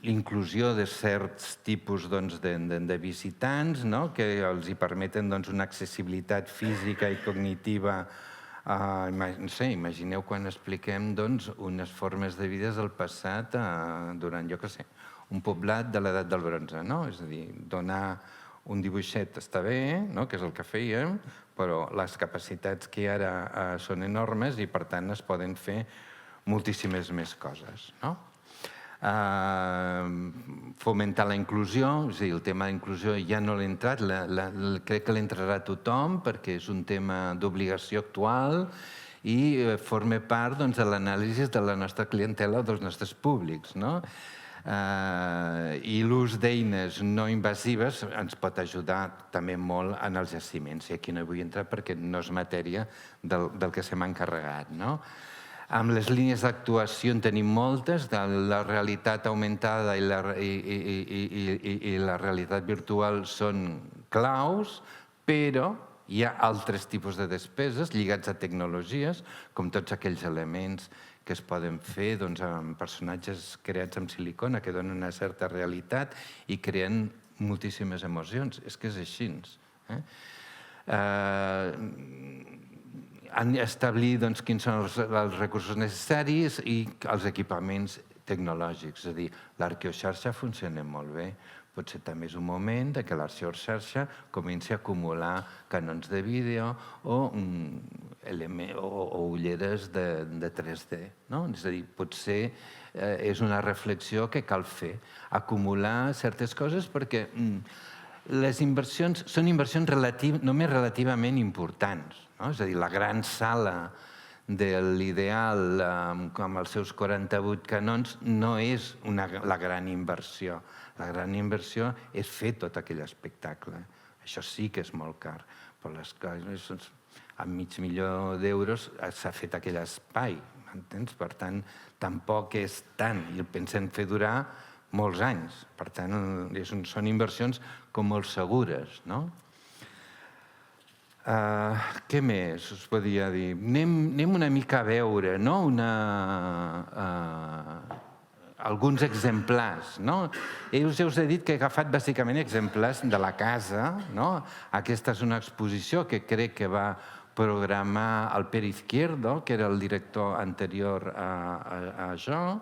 l'inclusió de certs tipus de visitants que els permeten una accessibilitat física i cognitiva. No sé, imagineu quan expliquem unes formes de vida del passat durant, jo què sé, un poblat de l'edat del bronze. És a dir, donar un dibuixet està bé, que és el que fèiem, però les capacitats que ara són enormes i, per tant, es poden fer moltíssimes més coses. Fomentar la inclusió, és a dir, el tema d'inclusió ja no l'he entrat, crec que l'entrarà tothom perquè és un tema d'obligació actual i forma part de l'anàlisi de la nostra clientela o dels nostres públics. I l'ús d'eines no invasives ens pot ajudar també molt en els jaciments. I aquí no hi vull entrar perquè no és matèria del que se m'ha encarregat. Amb les línies d'actuació en tenim moltes, la realitat augmentada i la realitat virtual són claus, però hi ha altres tipus de despeses lligats a tecnologies, com tots aquells elements que es poden fer amb personatges creats amb silicona que donen una certa realitat i creen moltíssimes emocions. És que és així. Establir quins són els recursos necessaris i els equipaments tecnològics. És a dir, l'arqueoxarxa funciona molt bé. Potser també és un moment que l'arqueoxarxa comenci a acumular canons de vídeo o ulleres de 3D. És a dir, potser és una reflexió que cal fer. Acumular certes coses perquè les inversions són inversions només relativament importants. És a dir, la gran sala de l'Ideal amb els seus 48 canons no és la gran inversió. La gran inversió és fer tot aquell espectacle. Això sí que és molt car. Però les coses, amb $500.000 s'ha fet aquell espai. Per tant, tampoc és tant. I el pensem fer durar molts anys. Per tant, són inversions com molt segures. Què més us podria dir? Anem una mica a veure alguns exemplars. Ja us he dit que he agafat bàsicament exemplars de la casa. Aquesta és una exposició que crec que va programar el Pere Izquierdo, que era el director anterior a això.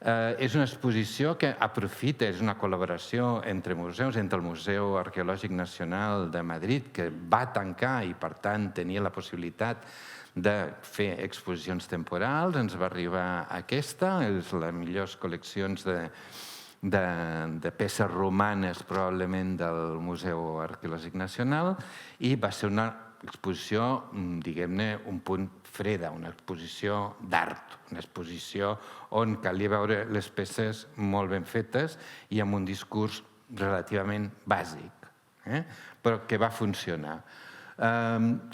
És una exposició que aprofita, és una col·laboració entre museus, entre el Museu Arqueològic Nacional de Madrid, que va tancar i, per tant, tenia la possibilitat de fer exposicions temporals. Ens va arribar aquesta, és les millors col·leccions de peces romanes, probablement, del Museu Arqueològic Nacional, i va ser una exposició, diguem-ne, un punt freda, una exposició d'art, una exposició on calia veure les peces molt ben fetes i amb un discurs relativament bàsic, però que va funcionar.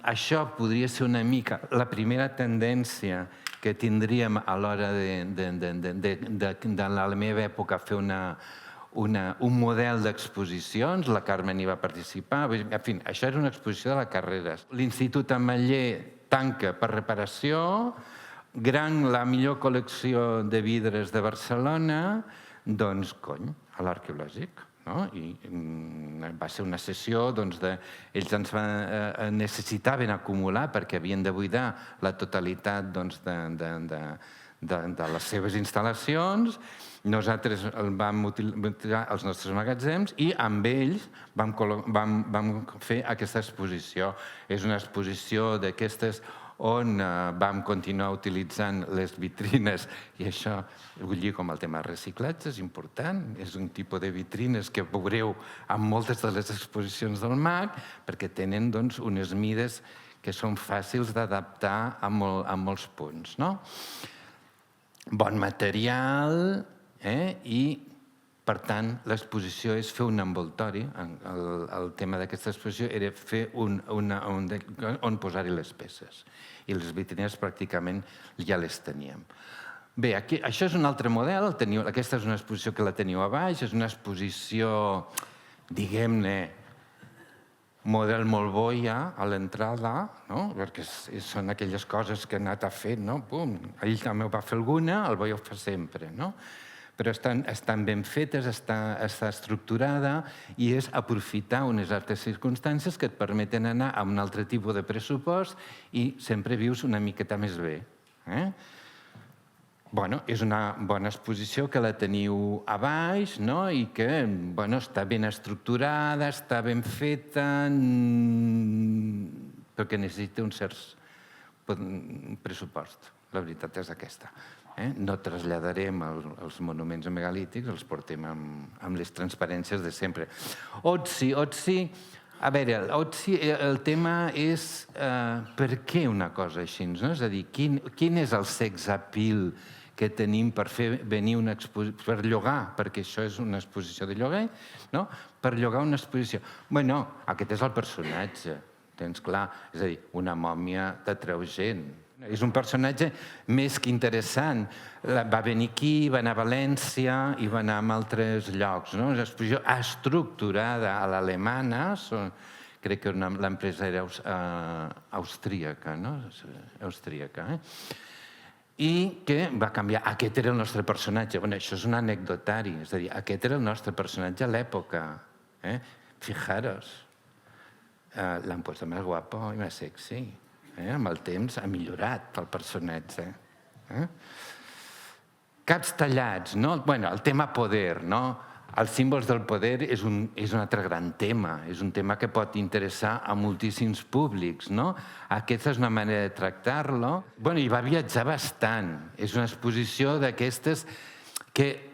Això podria ser una mica la primera tendència que tindríem a l'hora de la meva època fer un model d'exposicions. La Carmen hi va participar. En fi, això era una exposició de la Carreras. L'Institut Ametller tanca per reparació. La millor col·lecció de vidres de Barcelona, doncs, cony, a l'Arqueològic. I va ser una sessió ells necessitaven acumular perquè havien de buidar la totalitat de les seves instal·lacions. Nosaltres vam utilitzar els nostres magatzems i amb ells vam fer aquesta exposició. És una exposició d'aquestes on vam continuar utilitzant les vitrines, i això ho lligo amb el tema de reciclatge, és important. És un tipus de vitrines que veureu en moltes de les exposicions del MAC, perquè tenen unes mides que són fàcils d'adaptar a molts punts. Bon material i, per tant, l'exposició és fer un envoltori. El tema d'aquesta exposició era fer on posar-hi les peces. I les vitrines pràcticament ja les teníem. Bé, això és un altre model. Aquesta és una exposició que la teniu a baix. És una exposició, diguem-ne, model molt boia a l'entrada, perquè són aquelles coses que ha anat a fer, ell també va fer alguna, el Boia ho fa sempre, però estan ben fetes, està estructurada i és aprofitar unes altres circumstàncies que et permeten anar a un altre tipus de pressupost i sempre vius una miqueta més bé. És una bona exposició que la teniu a baix i que està ben estructurada, està ben feta, però que necessita un cert pressupost. La veritat és aquesta. No traslladarem els monuments megalítics, els portem amb les transparències de sempre. Otzi, a veure, el tema és per què una cosa així, és a dir, quin és el sex appeal que tenim per fer venir una exposició, per llogar, perquè això és una exposició de lloguer, per llogar una exposició. Bé, no, aquest és el personatge, tens clar, és a dir, una mòmia t'atreu gent. És un personatge més que interessant. Va venir aquí, va anar a València i va anar a altres llocs. És una exposició estructurada a l'alemana, crec que l'empresa era austríaca, i que va canviar. Aquest era el nostre personatge. Això és un anecdotari, és a dir, aquest era el nostre personatge a l'època. Fijaros, l'han puesto més guapo i més sexy. Amb el temps ha millorat el personatge. Caps tallats, el tema poder, els símbols del poder és un altre gran tema, és un tema que pot interessar a moltíssims públics. Aquesta és una manera de tractar-lo. I va viatjar bastant. És una exposició d'aquestes que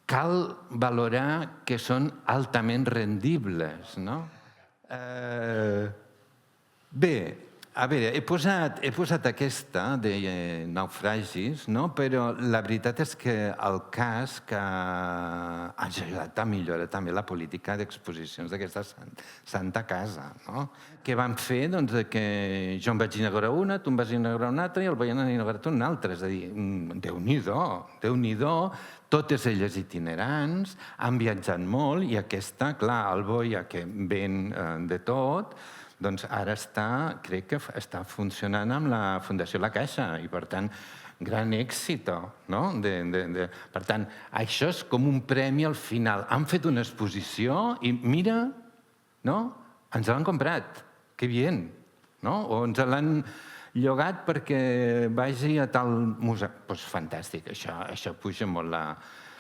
cal valorar que són altament rendibles. Bé, a veure, he posat aquesta de naufragis, però la veritat és que el casc ha ajudat a millorar també la política d'exposicions d'aquesta santa casa. Què vam fer? Doncs que jo em vaig inaugurar una, tu em vas inaugurar una altra i el Boia n'ha inaugurat una altra. És a dir, Déu-n'hi-do, totes elles itinerants, han viatjat molt i aquesta, clar, el Boia, que ven de tot, doncs ara crec que està funcionant amb la Fundació La Caixa i, per tant, gran èxito, no? Per tant, això és com un premi al final. Han fet una exposició i mira, no? Ens l'han comprat, que bien, no? O ens l'han llogat perquè vagi a tal museu. Doncs fantàstic, això puja molt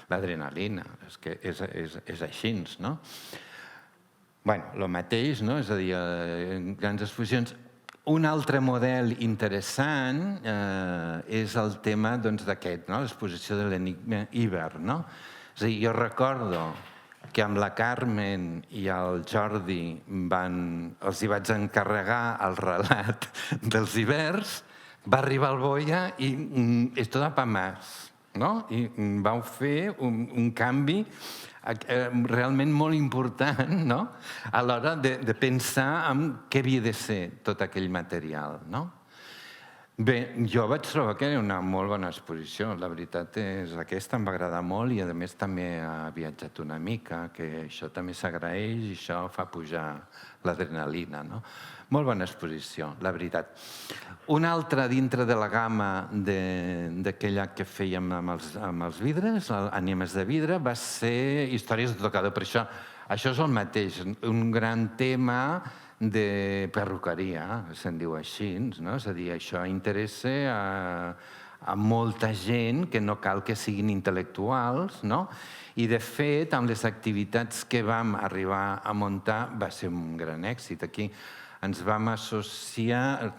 l'adrenalina, és que és així, no? Bé, el mateix, no? És a dir, grans exposicions. Un altre model interessant és el tema d'aquest, l'exposició de l'enigma Iber. És a dir, jo recordo que amb la Carmen i el Jordi els hi vaig encarregar el relat dels hiverns, va arribar el Boia i esto da pa más, no? I vau fer un canvi realment molt important, no? A l'hora de pensar en què havia de ser tot aquell material, no? Bé, jo vaig trobar que era una molt bona exposició. La veritat és aquesta, em va agradar molt i, a més, també ha viatjat una mica, que això també s'agraeix i això fa pujar l'adrenalina, no? Molt bona exposició, la veritat. Una altra dintre de la gamma d'aquella que fèiem amb els vidres, Ànimes de vidre, va ser Històries de tocador. Per això és el mateix, un gran tema de perruqueria, se'n diu així, no? És a dir, això interessa a molta gent que no cal que siguin intel·lectuals, no? I, de fet, amb les activitats que vam arribar a muntar va ser un gran èxit. Aquí ens vam associar...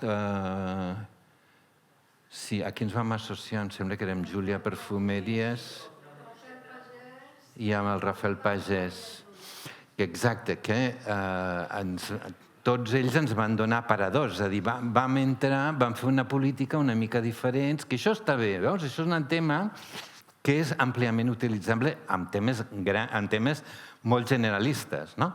Sí, aquí ens vam associar, em sembla que érem Júlia Perfumeries i amb el Rafael Pagès. Exacte, que tots ells ens van donar aparadors, és a dir, vam entrar, vam fer una política una mica diferent, que això està bé, veus? Això és un tema que és àmpliament utilitzable en temes molt generalistes, no?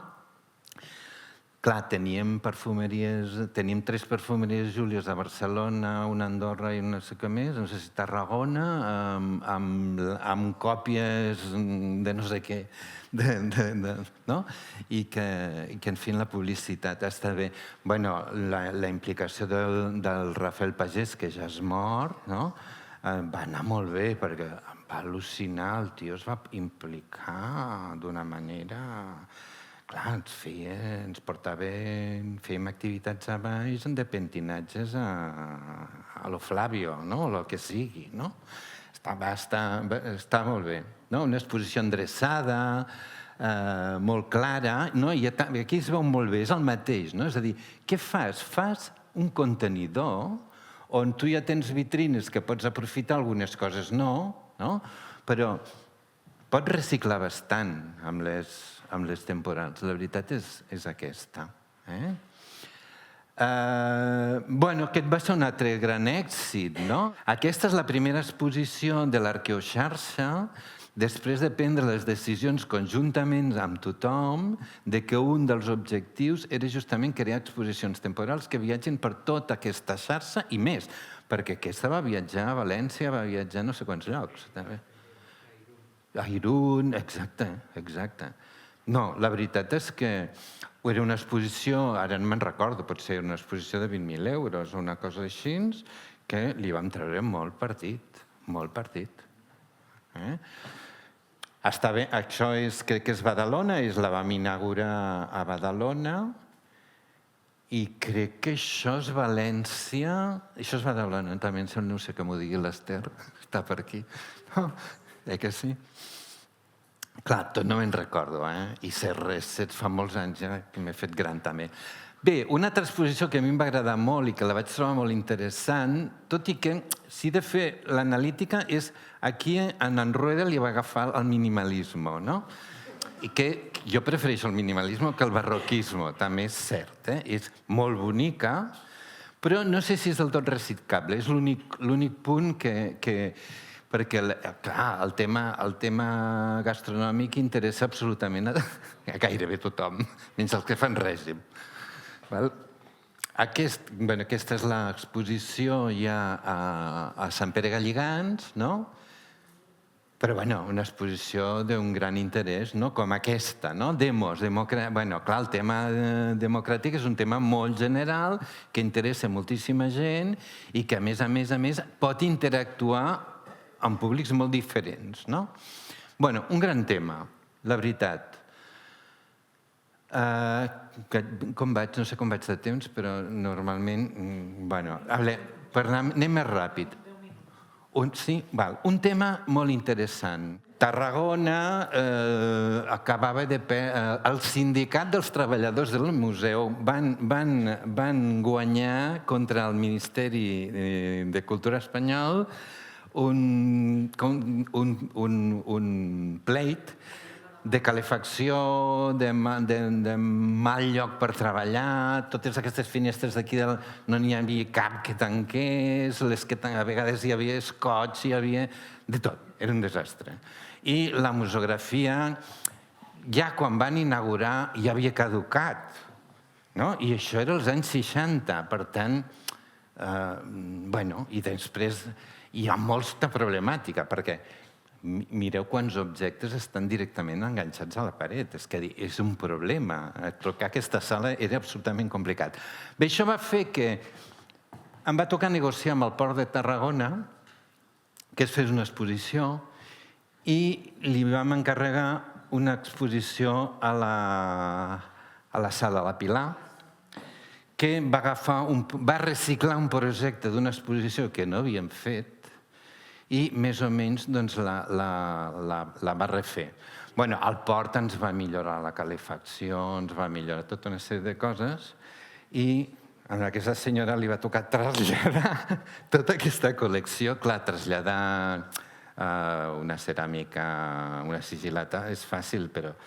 Clar, teníem 3 perfumeries Júlies a Barcelona, una a Andorra i una no sé què més, no sé si Tarragona, amb còpies de no sé què, no? I que en fin la publicitat està bé. Bé, la implicació del Rafael Pagès, que ja és mort, va anar molt bé, perquè em va al·lucinar, el tio es va implicar d'una manera... Clar, ens portava... Fèiem activitats a baix de pentinatges a lo Flavio, no? O el que sigui, no? Està molt bé. Una exposició endreçada, molt clara, i aquí es veu molt bé, és el mateix, no? És a dir, què fas? Fas un contenidor on tu ja tens vitrines que pots aprofitar, algunes coses no, però pots reciclar bastant amb les temporals. La veritat és aquesta. Aquest va ser un altre gran èxit, no? Aquesta és la primera exposició de l'Arqueoxarxa després de prendre les decisions conjuntament amb tothom de que un dels objectius era justament crear exposicions temporals que viatgin per tota aquesta xarxa i més, perquè aquesta va viatjar a València, va viatjar a no sé quants llocs. A Irún, exacte. No, la veritat és que era una exposició, ara no me'n recordo, pot ser una exposició de 20.000 euros o una cosa així, que li vam treure molt partit. Està bé, això crec que és Badalona, la vam inaugurar a Badalona i crec que això és València, això és Badalona, també no sé que m'ho digui l'Ester, està per aquí, que sí? Clar, tot no me'n recordo, i ser res, fa molts anys ja que m'he fet gran també. Bé, una altra exposició que a mi em va agradar molt i que la vaig trobar molt interessant, tot i que, si he de fer l'analítica, és aquí en Rueda li va agafar el minimalisme, no? I que jo prefereixo el minimalisme que el barroquisme, també és cert, és molt bonica, però no sé si és del tot reciclable, és l'únic punt que perquè, clar, el tema gastronòmic interessa absolutament a gairebé tothom, menys els que fan règim. Aquesta és l'exposició ja a Sant Pere Galligants, no? Però, bueno, una exposició d'un gran interès, no? Com aquesta, no? Demos, bueno, clar, el tema democràtic és un tema molt general que interessa moltíssima gent i que, a més, pot interactuar amb públics molt diferents, no? Bueno, un gran tema, la veritat. Com vaig? No sé com vaig de temps, però normalment... Bueno, anem més ràpid. Sí, val. Un tema molt interessant. Tarragona acabava de... El sindicat dels treballadors del museu van guanyar contra el Ministeri de Cultura espanyol un pleit de calefacció, de mal lloc per treballar, totes aquestes finestres d'aquí no n'hi havia cap que tanqués, a vegades hi havia escots, hi havia de tot, era un desastre. I la museografia, ja quan van inaugurar, ja havia caducat, i això era als anys 60, per tant, i després hi ha molta problemàtica, perquè mireu quants objectes estan directament enganxats a la paret. És que és un problema. Trucar aquesta sala era absolutament complicat. Bé, això va fer que em va tocar negociar amb el Port de Tarragona que es fes una exposició i li vam encarregar una exposició a la sala La Pilar, que va reciclar un projecte d'una exposició que no havíem fet i més o menys la va refer. El port ens va millorar la calefacció, ens va millorar tota una sèrie de coses i a aquesta senyora li va tocar traslladar tota aquesta col·lecció. Clar, traslladar una ceràmica, una sigil·lata, és fàcil, però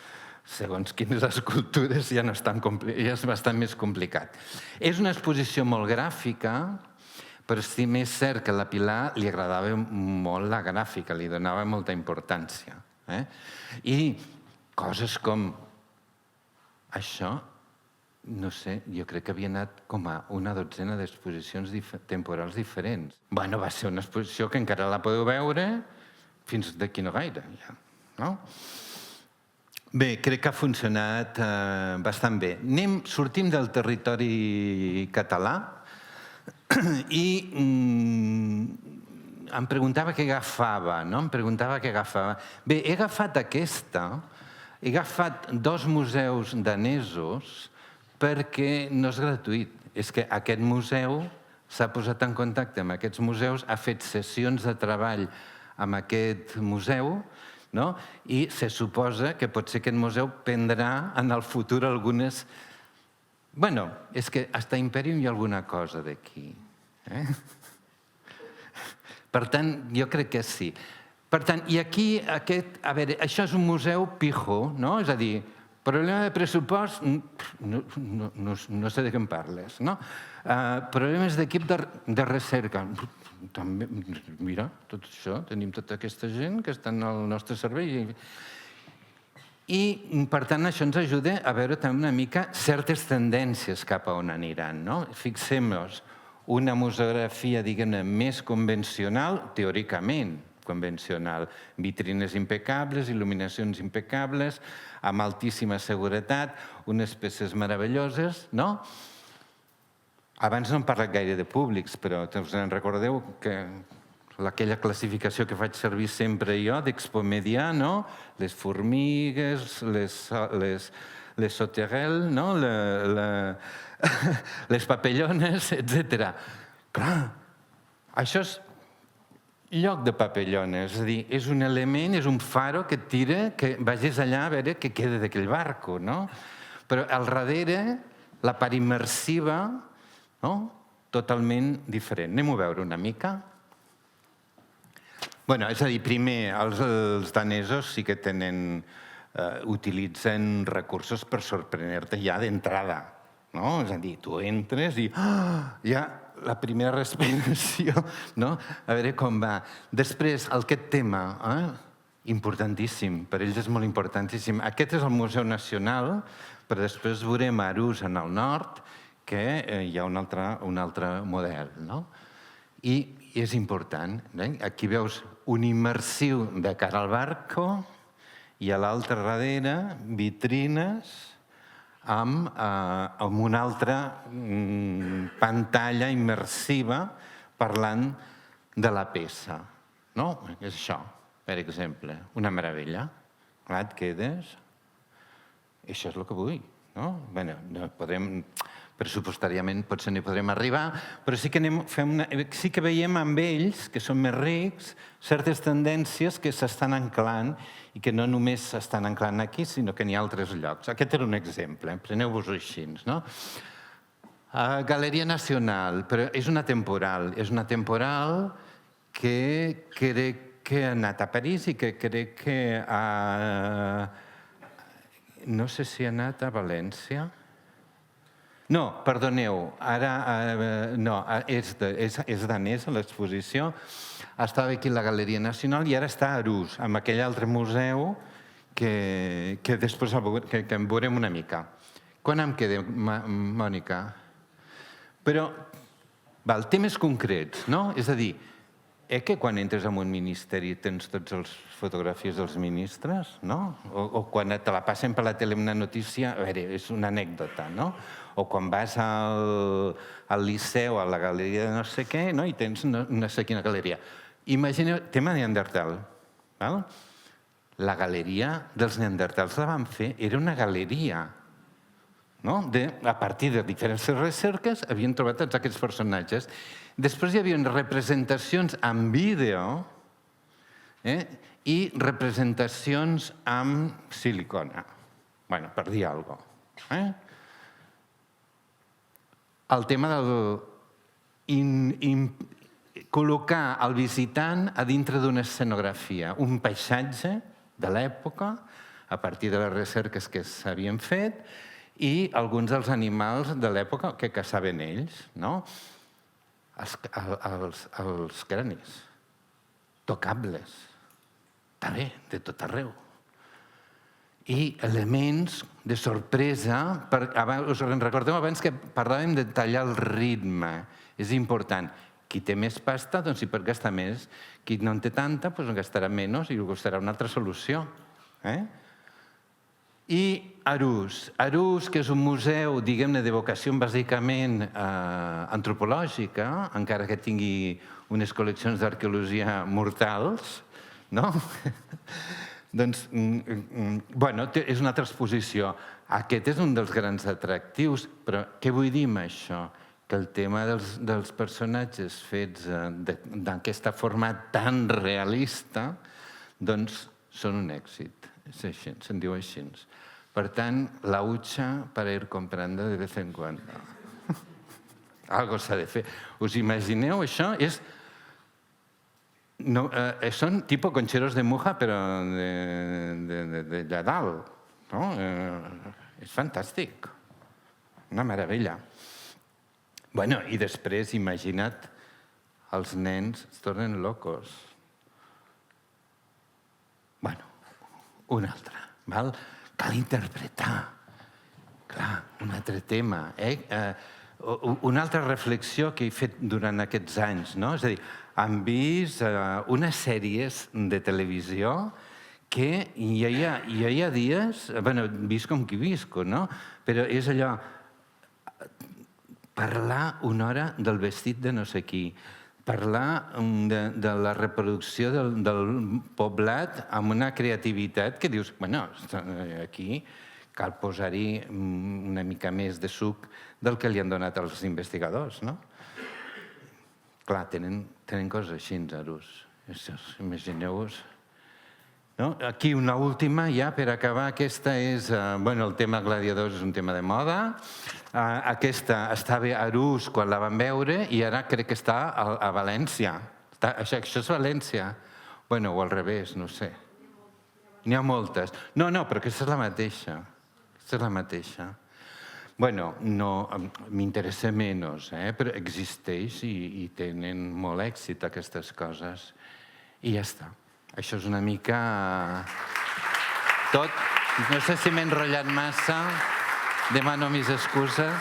segons quines escultures ja és bastant més complicat. És una exposició molt gràfica, però sí, més cert que a la Pilar li agradava molt la gràfica, li donava molta importància. I coses com això, no sé, jo crec que havia anat com a una dotzena d'exposicions temporals diferents. Va ser una exposició que encara la podeu veure fins d'aquí no gaire. Bé, crec que ha funcionat bastant bé. Sortim del territori català i em preguntava què agafava, Bé, he agafat aquesta, he agafat 2 museus danesos perquè no és gratuït. És que aquest museu s'ha posat en contacte amb aquests museus, ha fet sessions de treball amb aquest museu, i se suposa que potser aquest museu prendrà en el futur algunes... és que fins a Imperium hi ha alguna cosa d'aquí. Per tant, jo crec que sí. Per tant, i aquí, a veure, això és un museu pijo, és a dir, problema de pressupost, no sé de què em parles, problemes d'equip de recerca, també, mira, tot això, tenim tota aquesta gent que estan al nostre servei. I, per tant, això ens ajuda a veure també una mica certes tendències cap a on aniran. Fixem-nos, una museografia, diguem-ne, més convencional, teòricament convencional, vitrines impecables, il·luminacions impecables, amb altíssima seguretat, unes peces meravelloses, Abans no hem parlat gaire de públics, però us en recordeu que aquella classificació que faig servir sempre jo, d'Expomedia, les formigues, les sauterelles, les papellones, etc. Clar, això és lloc de papellones, és a dir, és un element, és un faro que et tira que vagis allà a veure què queda d'aquell barco, Però al darrere, la part immersiva, totalment diferent. Anem a veure una mica. És a dir, primer, els danesos sí que utilitzen recursos per sorprendre-te ja d'entrada. És a dir, tu entres i ja la primera respiració, a veure com va. Després, aquest tema, importantíssim, per ells és molt importantíssim. Aquest és el Museu Nacional, però després veurem a Arús, en el nord, que hi ha un altre model. I és important. Aquí veus un immersiu de cara al barco i a l'altre darrere vitrines amb una altra pantalla immersiva parlant de la peça. És això, per exemple, una meravella. Clar, et quedes... Això és el que vull. Pressupostàriament potser no hi podrem arribar, però sí que veiem amb ells, que són més rics, certes tendències que s'estan anclant i que no només s'estan anclant aquí, sinó que n'hi ha altres llocs. Aquest era un exemple, preneu-vos-ho així. Galeria Nacional, però és una temporal que crec que ha anat a París i que crec que no sé si ha anat a València. No, perdoneu, no, és danès l'exposició. Estava aquí a la Galeria Nacional i ara està a Arús, amb aquell altre museu que després en veurem una mica. Quan em queda, Mònica? Però el tema és concret, no? És a dir, que quan entres en un ministeri tens totes les fotografies dels ministres, no? O quan te la passen per la tele una notícia, a veure, és una anècdota, no? O quan vas al Liceu, a la galeria de no sé què, i tens no sé quina galeria. Imagineu, tema Neandertal. La galeria dels Neandertals la van fer, era una galeria. A partir de diferents recerques havien trobat tots aquests personatges. Després hi havia representacions en vídeo i representacions amb silicona. Bé, per dir alguna cosa. El tema del col·locar el visitant a dintre d'una escenografia, un paisatge de l'època, a partir de les recerques que s'havien fet, i alguns dels animals de l'època que caçaven ells, els cranis, tocables, també, de tot arreu. I elements de sorpresa, us recordeu abans que parlàvem de tallar el ritme, és important. Qui té més pasta, doncs hi pot gastar més. Qui no en té tanta, doncs en gastarà menys i buscarà una altra solució. I Arús, que és un museu, diguem-ne, de vocació bàsicament antropològica, encara que tingui unes col·leccions d'arqueologia mortals, no? Doncs, bueno, és una altra exposició. Aquest és un dels grans atractius, però què vull dir amb això? Que el tema dels personatges fets d'aquesta forma tan realista, doncs són un èxit. És així, se'n diu així. Per tant, la hucha para ir comprando de vez en cuando. Algo s'ha de fer. Us imagineu això? Són tipus concheros de muja, però de dalt. És fantàstic. Una meravella. Bueno, i després, imagina't, els nens es tornen locos. Bueno, un altre, val? Cal interpretar. Clar, un altre tema. Una altra reflexió que he fet durant aquests anys, no? És a dir, hem vist unes sèries de televisió que hi ha dies, bueno, visco com qui visco, no? Però és allò, parlar una hora del vestit de no sé qui, parlar de la reproducció del poblat amb una creativitat que dius, bueno, aquí cal posar-hi una mica més de suc del que li han donat als investigadors, no? Clar, tenen coses així, Arús. Imagineu-vos. Aquí una última, ja, per acabar. Aquesta és... Bueno, el tema gladiadors és un tema de moda. Aquesta estava a Arús quan la vam veure i ara crec que està a València. Això és València. Bueno, o al revés, no sé. N'hi ha moltes. No, però aquesta és la mateixa. Aquesta és la mateixa. Bueno, no, m'interessa menys, però existeix i tenen molt èxit aquestes coses. I ja està. Això és una mica tot. No sé si m'he enrotllat massa. Demano mis excuses.